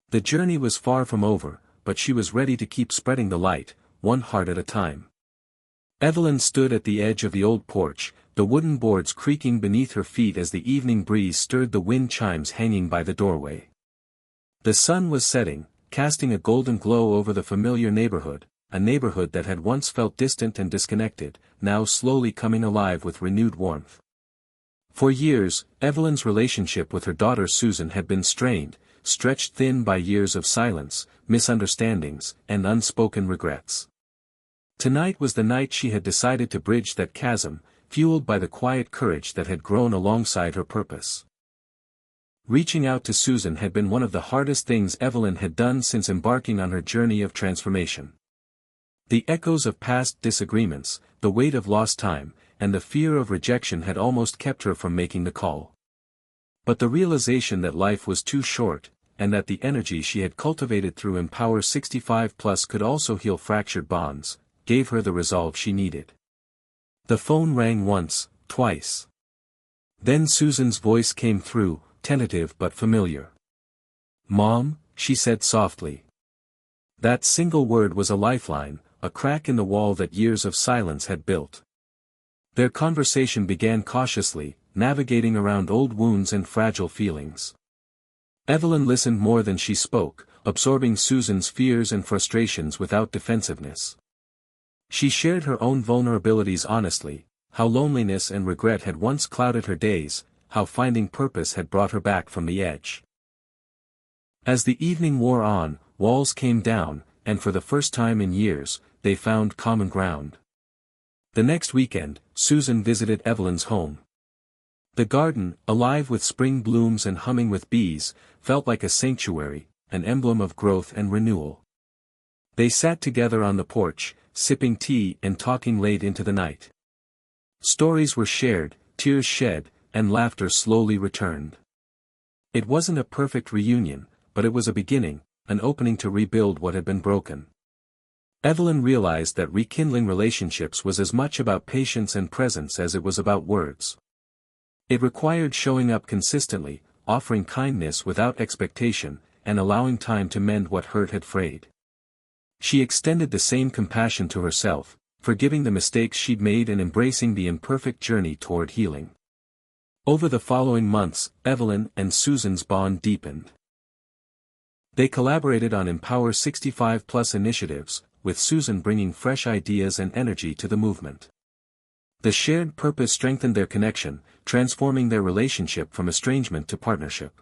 The journey was far from over, but she was ready to keep spreading the light, one heart at a time. Evelyn stood at the edge of the old porch, the wooden boards creaking beneath her feet as the evening breeze stirred the wind chimes hanging by the doorway. The sun was setting, casting a golden glow over the familiar neighborhood, a neighborhood that had once felt distant and disconnected, now slowly coming alive with renewed warmth. For years, Evelyn's relationship with her daughter Susan had been strained, stretched thin by years of silence, misunderstandings, and unspoken regrets. Tonight was the night she had decided to bridge that chasm, fueled by the quiet courage that had grown alongside her purpose. Reaching out to Susan had been one of the hardest things Evelyn had done since embarking on her journey of transformation. The echoes of past disagreements, the weight of lost time, and the fear of rejection had almost kept her from making the call. But the realization that life was too short, and that the energy she had cultivated through Empower 65 Plus could also heal fractured bonds, gave her the resolve she needed. The phone rang once, twice. Then Susan's voice came through, tentative but familiar. "Mom," she said softly. That single word was a lifeline, a crack in the wall that years of silence had built. Their conversation began cautiously, navigating around old wounds and fragile feelings. Evelyn listened more than she spoke, absorbing Susan's fears and frustrations without defensiveness. She shared her own vulnerabilities honestly, how loneliness and regret had once clouded her days, how finding purpose had brought her back from the edge. As the evening wore on, walls came down, and for the first time in years, they found common ground. The next weekend, Susan visited Evelyn's home. The garden, alive with spring blooms and humming with bees, felt like a sanctuary, an emblem of growth and renewal. They sat together on the porch, sipping tea and talking late into the night. Stories were shared, tears shed, and laughter slowly returned. It wasn't a perfect reunion, but it was a beginning, an opening to rebuild what had been broken. Evelyn realized that rekindling relationships was as much about patience and presence as it was about words. It required showing up consistently, offering kindness without expectation, and allowing time to mend what hurt had frayed. She extended the same compassion to herself, forgiving the mistakes she'd made and embracing the imperfect journey toward healing. Over the following months, Evelyn and Susan's bond deepened. They collaborated on Empower 65 Plus initiatives, with Susan bringing fresh ideas and energy to the movement. The shared purpose strengthened their connection, transforming their relationship from estrangement to partnership.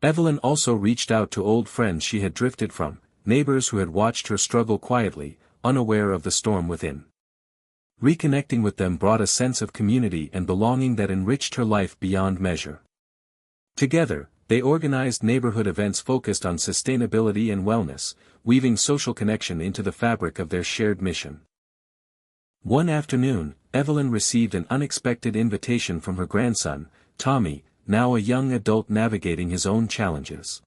Evelyn also reached out to old friends she had drifted from, neighbors who had watched her struggle quietly, unaware of the storm within. Reconnecting with them brought a sense of community and belonging that enriched her life beyond measure. Together, they organized neighborhood events focused on sustainability and wellness, weaving social connection into the fabric of their shared mission. One afternoon, Evelyn received an unexpected invitation from her grandson, Tommy, now a young adult navigating his own challenges.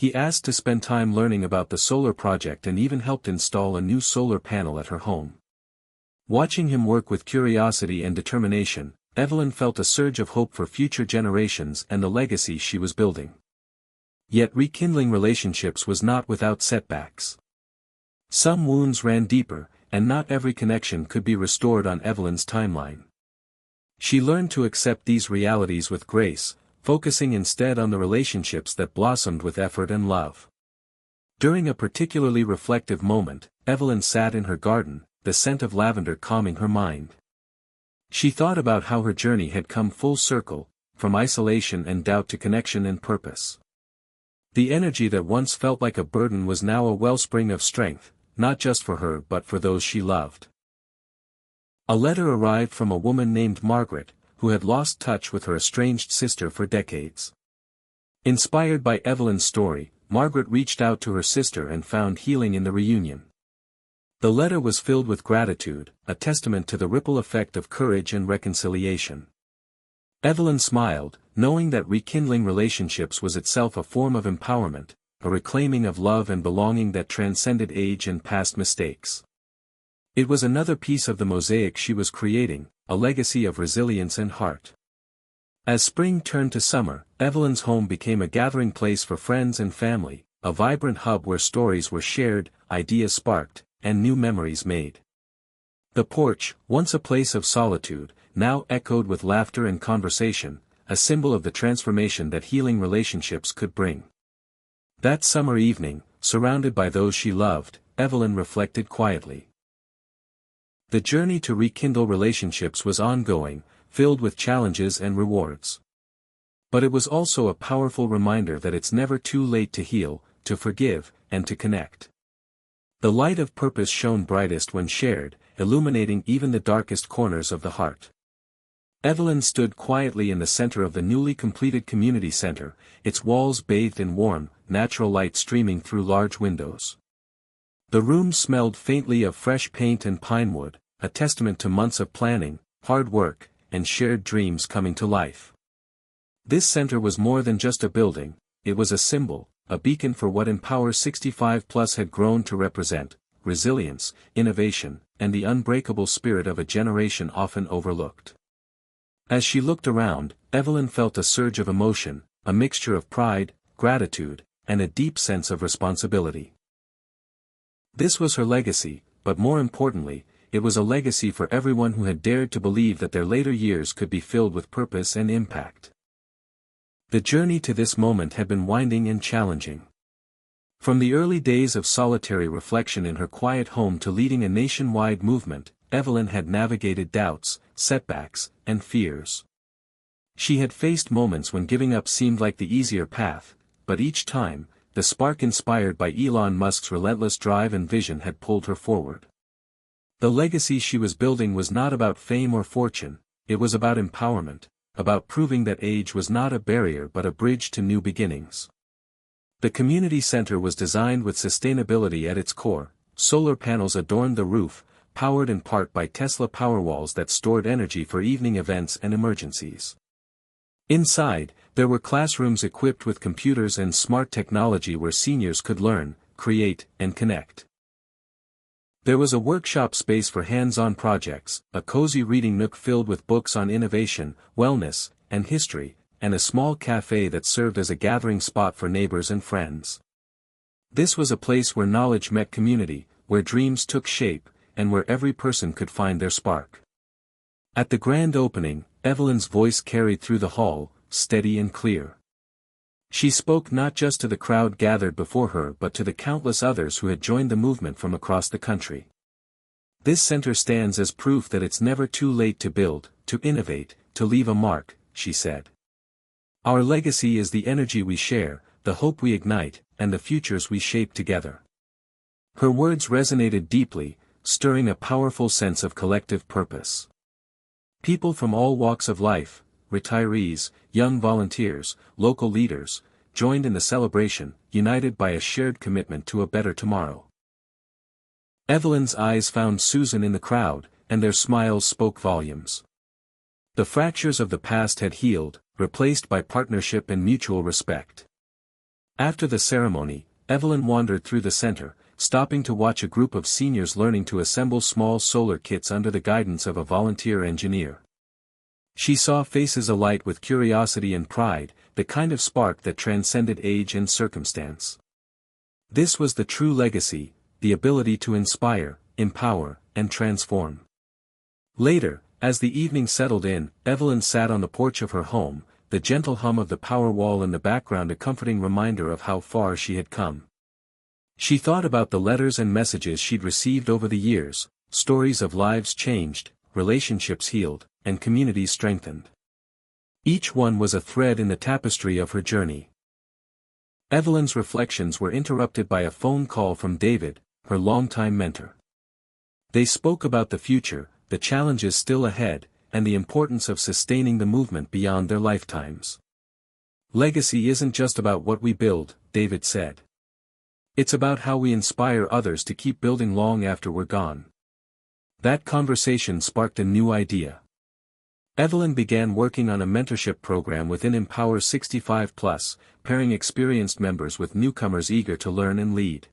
He asked to spend time learning about the solar project and even helped install a new solar panel at her home. Watching him work with curiosity and determination, Evelyn felt a surge of hope for future generations and the legacy she was building. Yet rekindling relationships was not without setbacks. Some wounds ran deeper, and not every connection could be restored on Evelyn's timeline. She learned to accept these realities with grace, focusing instead on the relationships that blossomed with effort and love. During a particularly reflective moment, Evelyn sat in her garden, the scent of lavender calming her mind. She thought about how her journey had come full circle, from isolation and doubt to connection and purpose. The energy that once felt like a burden was now a wellspring of strength, not just for her but for those she loved. A letter arrived from a woman named Margaret, who had lost touch with her estranged sister for decades. Inspired by Evelyn's story, Margaret reached out to her sister and found healing in the reunion. The letter was filled with gratitude, a testament to the ripple effect of courage and reconciliation. Evelyn smiled, knowing that rekindling relationships was itself a form of empowerment, a reclaiming of love and belonging that transcended age and past mistakes. It was another piece of the mosaic she was creating, a legacy of resilience and heart. As spring turned to summer, Evelyn's home became a gathering place for friends and family, a vibrant hub where stories were shared, ideas sparked, and new memories made. The porch, once a place of solitude, now echoed with laughter and conversation, a symbol of the transformation that healing relationships could bring. That summer evening, surrounded by those she loved, Evelyn reflected quietly. The journey to rekindle relationships was ongoing, filled with challenges and rewards. But it was also a powerful reminder that it's never too late to heal, to forgive, and to connect. The light of purpose shone brightest when shared, illuminating even the darkest corners of the heart. Evelyn stood quietly in the center of the newly completed community center, its walls bathed in warm, natural light streaming through large windows. The room smelled faintly of fresh paint and pine wood, a testament to months of planning, hard work, and shared dreams coming to life. This center was more than just a building, it was a symbol, a beacon for what Empower 65 Plus had grown to represent: resilience, innovation, and the unbreakable spirit of a generation often overlooked. As she looked around, Evelyn felt a surge of emotion, a mixture of pride, gratitude, and a deep sense of responsibility. This was her legacy, but more importantly, it was a legacy for everyone who had dared to believe that their later years could be filled with purpose and impact. The journey to this moment had been winding and challenging. From the early days of solitary reflection in her quiet home to leading a nationwide movement, Evelyn had navigated doubts, setbacks, and fears. She had faced moments when giving up seemed like the easier path, but each time, the spark inspired by Elon Musk's relentless drive and vision had pulled her forward. The legacy she was building was not about fame or fortune, it was about empowerment, about proving that age was not a barrier but a bridge to new beginnings. The community center was designed with sustainability at its core. Solar panels adorned the roof, powered in part by Tesla Powerwalls that stored energy for evening events and emergencies. Inside, there were classrooms equipped with computers and smart technology where seniors could learn, create, and connect. There was a workshop space for hands-on projects, a cozy reading nook filled with books on innovation, wellness, and history, and a small cafe that served as a gathering spot for neighbors and friends. This was a place where knowledge met community, where dreams took shape, and where every person could find their spark. At the grand opening, Evelyn's voice carried through the hall, steady and clear. She spoke not just to the crowd gathered before her but to the countless others who had joined the movement from across the country. This center stands as proof that it's never too late to build, to innovate, to leave a mark, she said. Our legacy is the energy we share, the hope we ignite, and the futures we shape together. Her words resonated deeply, stirring a powerful sense of collective purpose. People from all walks of life, retirees, young volunteers, local leaders, joined in the celebration, united by a shared commitment to a better tomorrow. Evelyn's eyes found Susan in the crowd, and their smiles spoke volumes. The fractures of the past had healed, replaced by partnership and mutual respect. After the ceremony, Evelyn wandered through the center, stopping to watch a group of seniors learning to assemble small solar kits under the guidance of a volunteer engineer. She saw faces alight with curiosity and pride, the kind of spark that transcended age and circumstance. This was the true legacy, the ability to inspire, empower, and transform. Later, as the evening settled in, Evelyn sat on the porch of her home, the gentle hum of the Powerwall in the background a comforting reminder of how far she had come. She thought about the letters and messages she'd received over the years, stories of lives changed, relationships healed, and communities strengthened. Each one was a thread in the tapestry of her journey. Evelyn's reflections were interrupted by a phone call from David, her longtime mentor. They spoke about the future, the challenges still ahead, and the importance of sustaining the movement beyond their lifetimes. Legacy isn't just about what we build, David said. It's about how we inspire others to keep building long after we're gone. That conversation sparked a new idea. Evelyn began working on a mentorship program within Empower 65+, pairing experienced members with newcomers eager to learn and lead.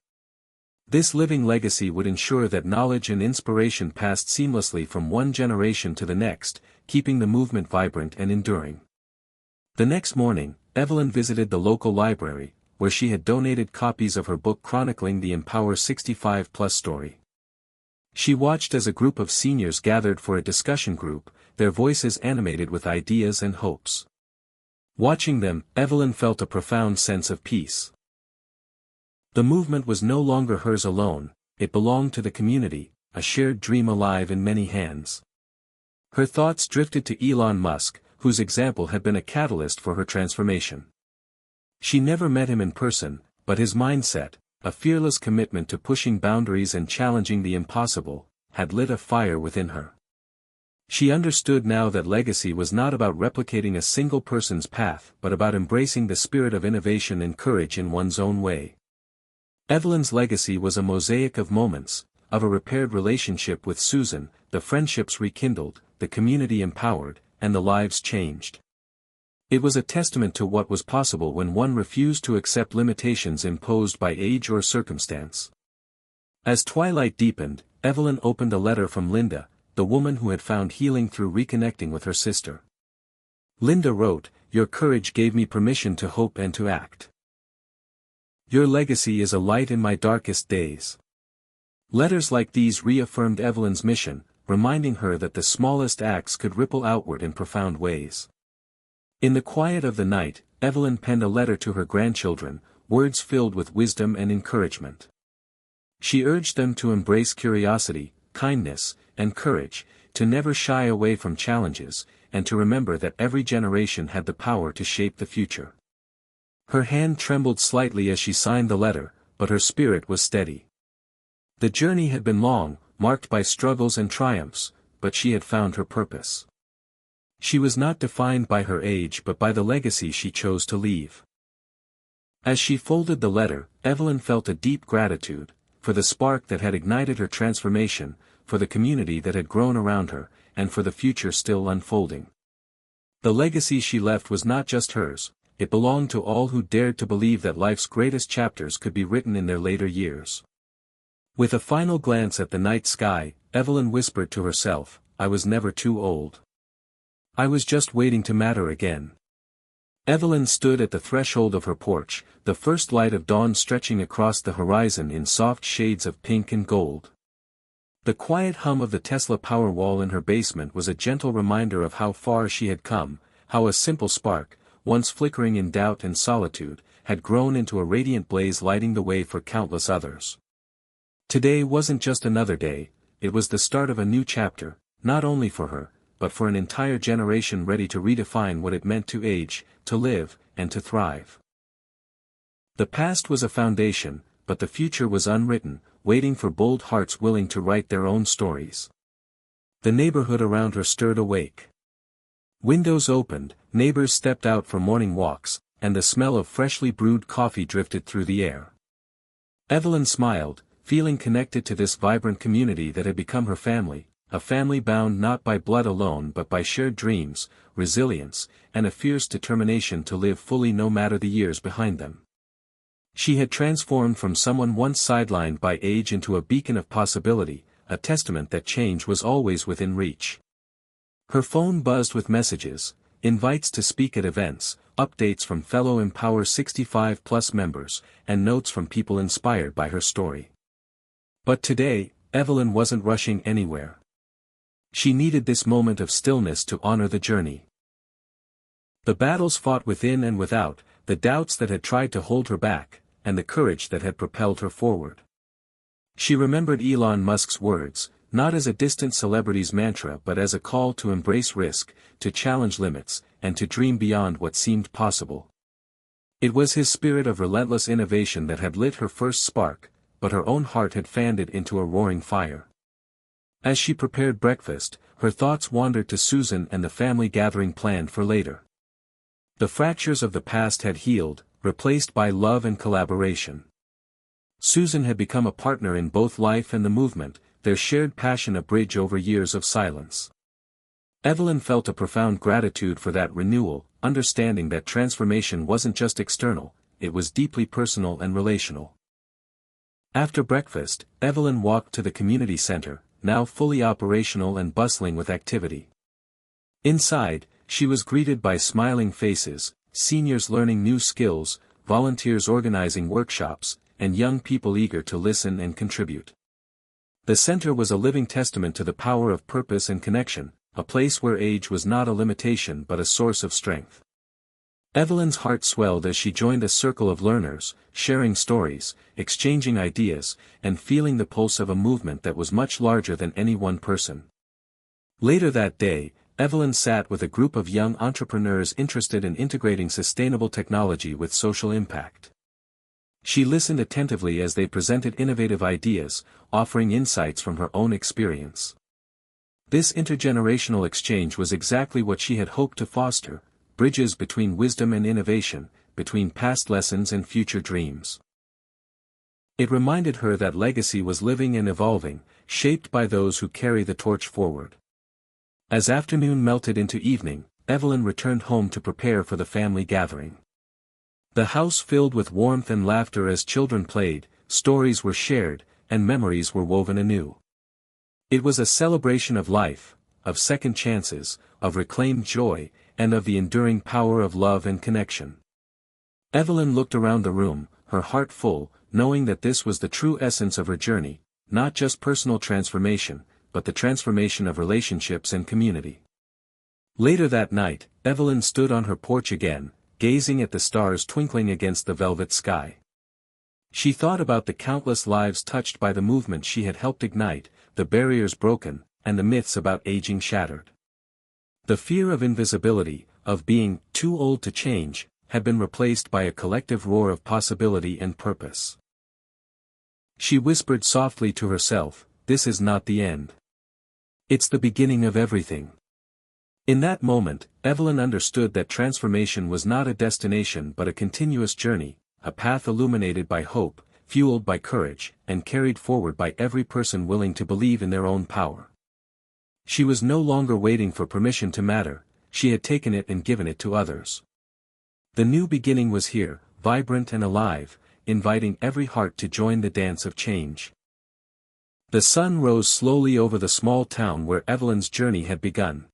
This living legacy would ensure that knowledge and inspiration passed seamlessly from one generation to the next, keeping the movement vibrant and enduring. The next morning, Evelyn visited the local library, where she had donated copies of her book chronicling the Empower 65+ story. She watched as a group of seniors gathered for a discussion group, their voices animated with ideas and hopes. Watching them, Evelyn felt a profound sense of peace. The movement was no longer hers alone, it belonged to the community, a shared dream alive in many hands. Her thoughts drifted to Elon Musk, whose example had been a catalyst for her transformation. She never met him in person, but his mindset, a fearless commitment to pushing boundaries and challenging the impossible, had lit a fire within her. She understood now that legacy was not about replicating a single person's path but about embracing the spirit of innovation and courage in one's own way. Evelyn's legacy was a mosaic of moments, of a repaired relationship with Susan, the friendships rekindled, the community empowered, and the lives changed. It was a testament to what was possible when one refused to accept limitations imposed by age or circumstance. As twilight deepened, Evelyn opened a letter from Linda, the woman who had found healing through reconnecting with her sister. Linda wrote, "Your courage gave me permission to hope and to act. Your legacy is a light in my darkest days." Letters like these reaffirmed Evelyn's mission, reminding her that the smallest acts could ripple outward in profound ways. In the quiet of the night, Evelyn penned a letter to her grandchildren, words filled with wisdom and encouragement. She urged them to embrace curiosity, kindness, and courage, to never shy away from challenges, and to remember that every generation had the power to shape the future. Her hand trembled slightly as she signed the letter, but her spirit was steady. The journey had been long, marked by struggles and triumphs, but she had found her purpose. She was not defined by her age but by the legacy she chose to leave. As she folded the letter, Evelyn felt a deep gratitude, for the spark that had ignited her transformation, for the community that had grown around her, and for the future still unfolding. The legacy she left was not just hers, it belonged to all who dared to believe that life's greatest chapters could be written in their later years. With a final glance at the night sky, Evelyn whispered to herself, "I was never too old. I was just waiting to matter again." Evelyn stood at the threshold of her porch, the first light of dawn stretching across the horizon in soft shades of pink and gold. The quiet hum of the Tesla Powerwall in her basement was a gentle reminder of how far she had come, how a simple spark, once flickering in doubt and solitude, had grown into a radiant blaze lighting the way for countless others. Today wasn't just another day, it was the start of a new chapter, not only for her, but for an entire generation ready to redefine what it meant to age, to live, and to thrive. The past was a foundation, but the future was unwritten, waiting for bold hearts willing to write their own stories. The neighborhood around her stirred awake. Windows opened, neighbors stepped out for morning walks, and the smell of freshly brewed coffee drifted through the air. Evelyn smiled, feeling connected to this vibrant community that had become her family, a family bound not by blood alone but by shared dreams, resilience, and a fierce determination to live fully no matter the years behind them. She had transformed from someone once sidelined by age into a beacon of possibility, a testament that change was always within reach. Her phone buzzed with messages, invites to speak at events, updates from fellow Empower 65+ members, and notes from people inspired by her story. But today, Evelyn wasn't rushing anywhere. She needed this moment of stillness to honor the journey. The battles fought within and without, the doubts that had tried to hold her back, and the courage that had propelled her forward. She remembered Elon Musk's words, not as a distant celebrity's mantra but as a call to embrace risk, to challenge limits, and to dream beyond what seemed possible. It was his spirit of relentless innovation that had lit her first spark, but her own heart had fanned it into a roaring fire. As she prepared breakfast, her thoughts wandered to Susan and the family gathering planned for later. The fractures of the past had healed, replaced by love and collaboration. Susan had become a partner in both life and the movement, their shared passion a bridge over years of silence. Evelyn felt a profound gratitude for that renewal, understanding that transformation wasn't just external, it was deeply personal and relational. After breakfast, Evelyn walked to the community center, now fully operational and bustling with activity. Inside, she was greeted by smiling faces, seniors learning new skills, volunteers organizing workshops, and young people eager to listen and contribute. The center was a living testament to the power of purpose and connection, a place where age was not a limitation but a source of strength. Evelyn's heart swelled as she joined a circle of learners, sharing stories, exchanging ideas, and feeling the pulse of a movement that was much larger than any one person. Later that day, Evelyn sat with a group of young entrepreneurs interested in integrating sustainable technology with social impact. She listened attentively as they presented innovative ideas, offering insights from her own experience. This intergenerational exchange was exactly what she had hoped to foster, bridges between wisdom and innovation, between past lessons and future dreams. It reminded her that legacy was living and evolving, shaped by those who carry the torch forward. As afternoon melted into evening, Evelyn returned home to prepare for the family gathering. The house filled with warmth and laughter as children played, stories were shared, and memories were woven anew. It was a celebration of life, of second chances, of reclaimed joy, and of the enduring power of love and connection. Evelyn looked around the room, her heart full, knowing that this was the true essence of her journey, not just personal transformation, but the transformation of relationships and community. Later that night, Evelyn stood on her porch again, gazing at the stars twinkling against the velvet sky. She thought about the countless lives touched by the movement she had helped ignite, the barriers broken, and the myths about aging shattered. The fear of invisibility, of being too old to change, had been replaced by a collective roar of possibility and purpose. She whispered softly to herself, "This is not the end. It's the beginning of everything." In that moment, Evelyn understood that transformation was not a destination but a continuous journey, a path illuminated by hope, fueled by courage, and carried forward by every person willing to believe in their own power. She was no longer waiting for permission to matter, she had taken it and given it to others. The new beginning was here, vibrant and alive, inviting every heart to join the dance of change. The sun rose slowly over the small town where Evelyn's journey had begun.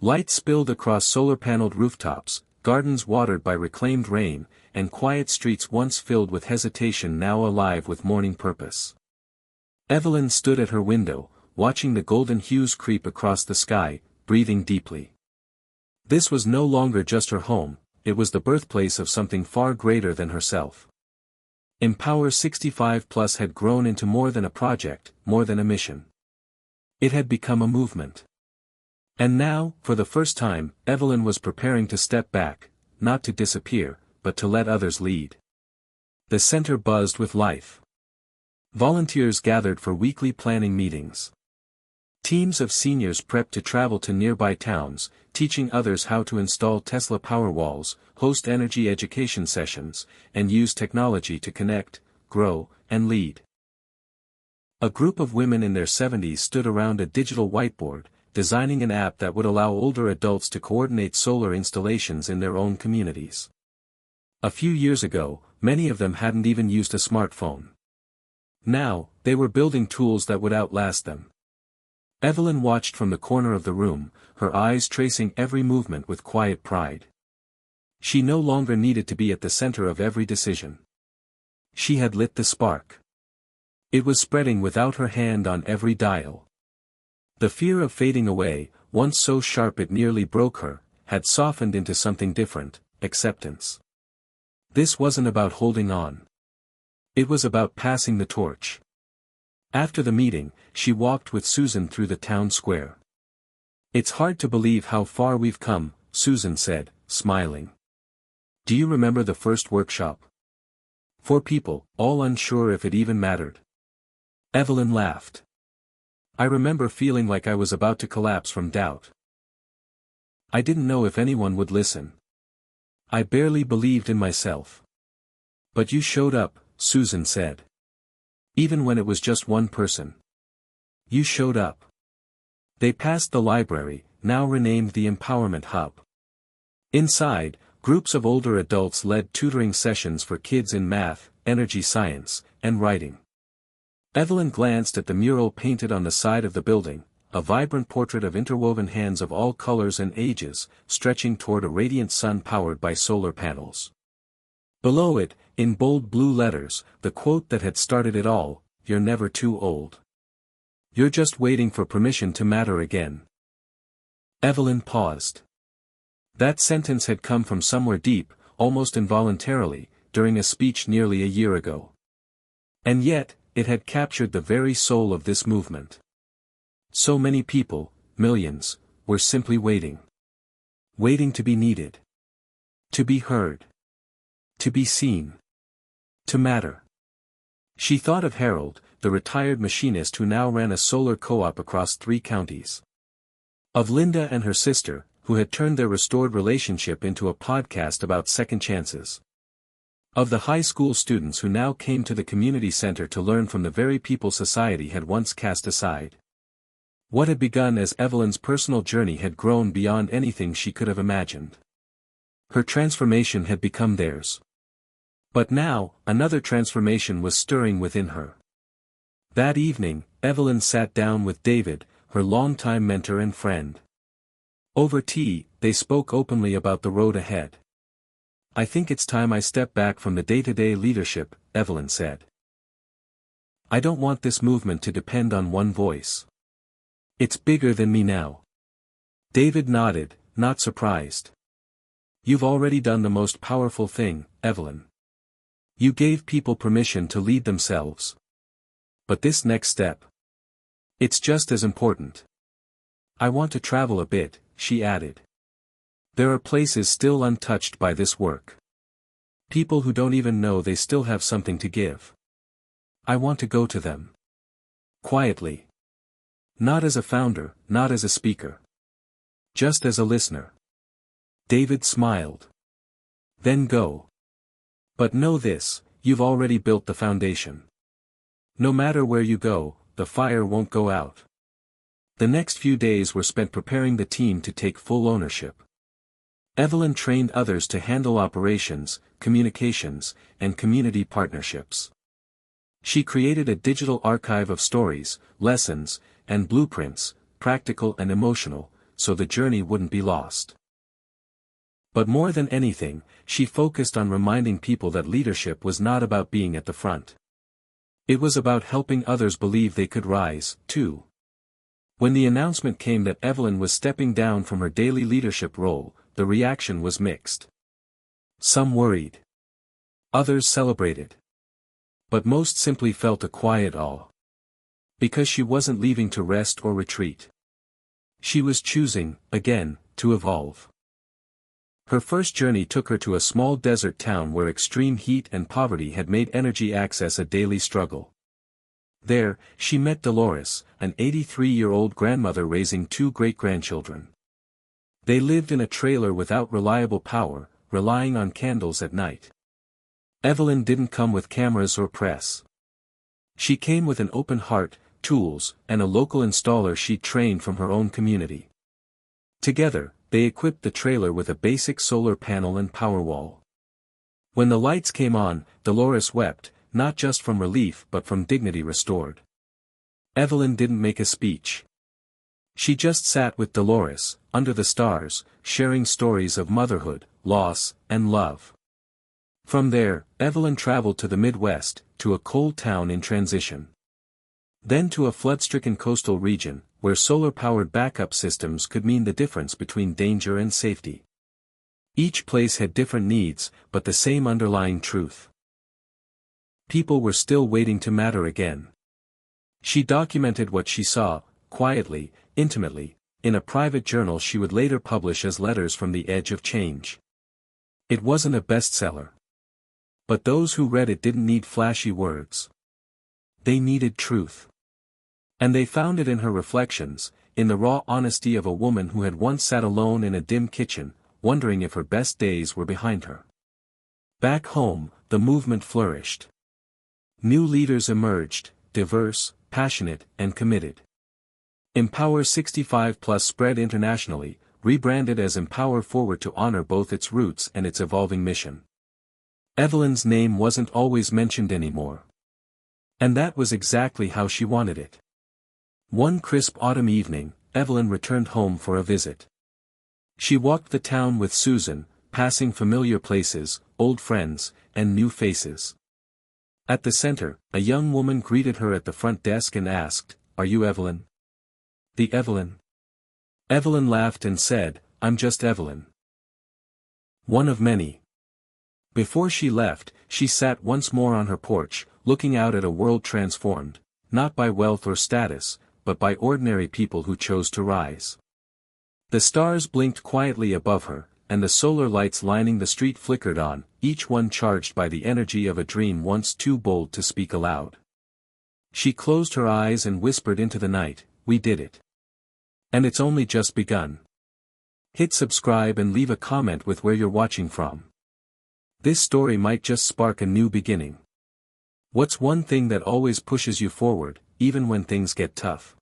Light spilled across solar-paneled rooftops, gardens watered by reclaimed rain, and quiet streets once filled with hesitation now alive with morning purpose. Evelyn stood at her window, watching the golden hues creep across the sky, breathing deeply. This was no longer just her home, it was the birthplace of something far greater than herself. Empower 65 Plus had grown into more than a project, more than a mission. It had become a movement. And now, for the first time, Evelyn was preparing to step back, not to disappear, but to let others lead. The center buzzed with life. Volunteers gathered for weekly planning meetings. Teams of seniors prepped to travel to nearby towns, teaching others how to install Tesla Powerwalls, host energy education sessions, and use technology to connect, grow, and lead. A group of women in their 70s stood around a digital whiteboard, designing an app that would allow older adults to coordinate solar installations in their own communities. A few years ago, many of them hadn't even used a smartphone. Now, they were building tools that would outlast them. Evelyn watched from the corner of the room, her eyes tracing every movement with quiet pride. She no longer needed to be at the center of every decision. She had lit the spark. It was spreading without her hand on every dial. The fear of fading away, once so sharp it nearly broke her, had softened into something different, acceptance. This wasn't about holding on. It was about passing the torch. After the meeting, she walked with Susan through the town square. "It's hard to believe how far we've come," Susan said, smiling. "Do you remember the first workshop? 4 people, all unsure if it even mattered." Evelyn laughed. "I remember feeling like I was about to collapse from doubt. I didn't know if anyone would listen. I barely believed in myself. But you showed up," Susan said. "Even when it was just one person. You showed up." They passed the library, now renamed the Empowerment Hub. Inside, groups of older adults led tutoring sessions for kids in math, energy science, and writing. Evelyn glanced at the mural painted on the side of the building, a vibrant portrait of interwoven hands of all colors and ages, stretching toward a radiant sun powered by solar panels. Below it, in bold blue letters, the quote that had started it all, "You're never too old. You're just waiting for permission to matter again." Evelyn paused. That sentence had come from somewhere deep, almost involuntarily, during a speech nearly a year ago. And yet, it had captured the very soul of this movement. So many people, millions, were simply waiting. Waiting to be needed. To be heard. To be seen. To matter. She thought of Harold, the retired machinist who now ran a solar co-op across 3 counties. Of Linda and her sister, who had turned their restored relationship into a podcast about second chances. Of the high school students who now came to the community center to learn from the very people society had once cast aside. What had begun as Evelyn's personal journey had grown beyond anything she could have imagined. Her transformation had become theirs. But now, another transformation was stirring within her. That evening, Evelyn sat down with David, her longtime mentor and friend. Over tea, they spoke openly about the road ahead. "I think it's time I step back from the day-to-day leadership," Evelyn said. "I don't want this movement to depend on one voice. It's bigger than me now." David nodded, not surprised. "You've already done the most powerful thing, Evelyn. You gave people permission to lead themselves. But this next step. It's just as important. I want to travel a bit," she added. "There are places still untouched by this work. People who don't even know they still have something to give. I want to go to them. Quietly. Not as a founder, not as a speaker. Just as a listener." David smiled. "Then go. But know this, you've already built the foundation. No matter where you go, the fire won't go out." The next few days were spent preparing the team to take full ownership. Evelyn trained others to handle operations, communications, and community partnerships. She created a digital archive of stories, lessons, and blueprints, practical and emotional, so the journey wouldn't be lost. But more than anything, she focused on reminding people that leadership was not about being at the front. It was about helping others believe they could rise, too. When the announcement came that Evelyn was stepping down from her daily leadership role, the reaction was mixed. Some worried. Others celebrated. But most simply felt a quiet awe. Because she wasn't leaving to rest or retreat. She was choosing, again, to evolve. Her first journey took her to a small desert town where extreme heat and poverty had made energy access a daily struggle. There, she met Dolores, an 83-year-old grandmother raising 2 great-grandchildren. They lived in a trailer without reliable power, relying on candles at night. Evelyn didn't come with cameras or press. She came with an open heart, tools, and a local installer she'd trained from her own community. Together, they equipped the trailer with a basic solar panel and Powerwall. When the lights came on, Dolores wept, not just from relief but from dignity restored. Evelyn didn't make a speech. She just sat with Dolores, under the stars, sharing stories of motherhood, loss, and love. From there, Evelyn traveled to the Midwest, to a coal town in transition. Then to a flood-stricken coastal region, where solar-powered backup systems could mean the difference between danger and safety. Each place had different needs, but the same underlying truth. People were still waiting to matter again. She documented what she saw, quietly, intimately, in a private journal she would later publish as Letters from the Edge of Change. It wasn't a bestseller. But those who read it didn't need flashy words. They needed truth. And they found it in her reflections, in the raw honesty of a woman who had once sat alone in a dim kitchen, wondering if her best days were behind her. Back home, the movement flourished. New leaders emerged, diverse, passionate, and committed. Empower 65 Plus spread internationally, rebranded as Empower Forward to honor both its roots and its evolving mission. Evelyn's name wasn't always mentioned anymore. And that was exactly how she wanted it. One crisp autumn evening, Evelyn returned home for a visit. She walked the town with Susan, passing familiar places, old friends, and new faces. At the center, a young woman greeted her at the front desk and asked, "Are you Evelyn?" "The Evelyn?" Evelyn laughed and said, "I'm just Evelyn. One of many." Before she left, she sat once more on her porch, looking out at a world transformed, not by wealth or status, but by ordinary people who chose to rise. The stars blinked quietly above her, and the solar lights lining the street flickered on, each one charged by the energy of a dream once too bold to speak aloud. She closed her eyes and whispered into the night, "We did it. And it's only just begun." Hit subscribe and leave a comment with where you're watching from. This story might just spark a new beginning. What's one thing that always pushes you forward, even when things get tough?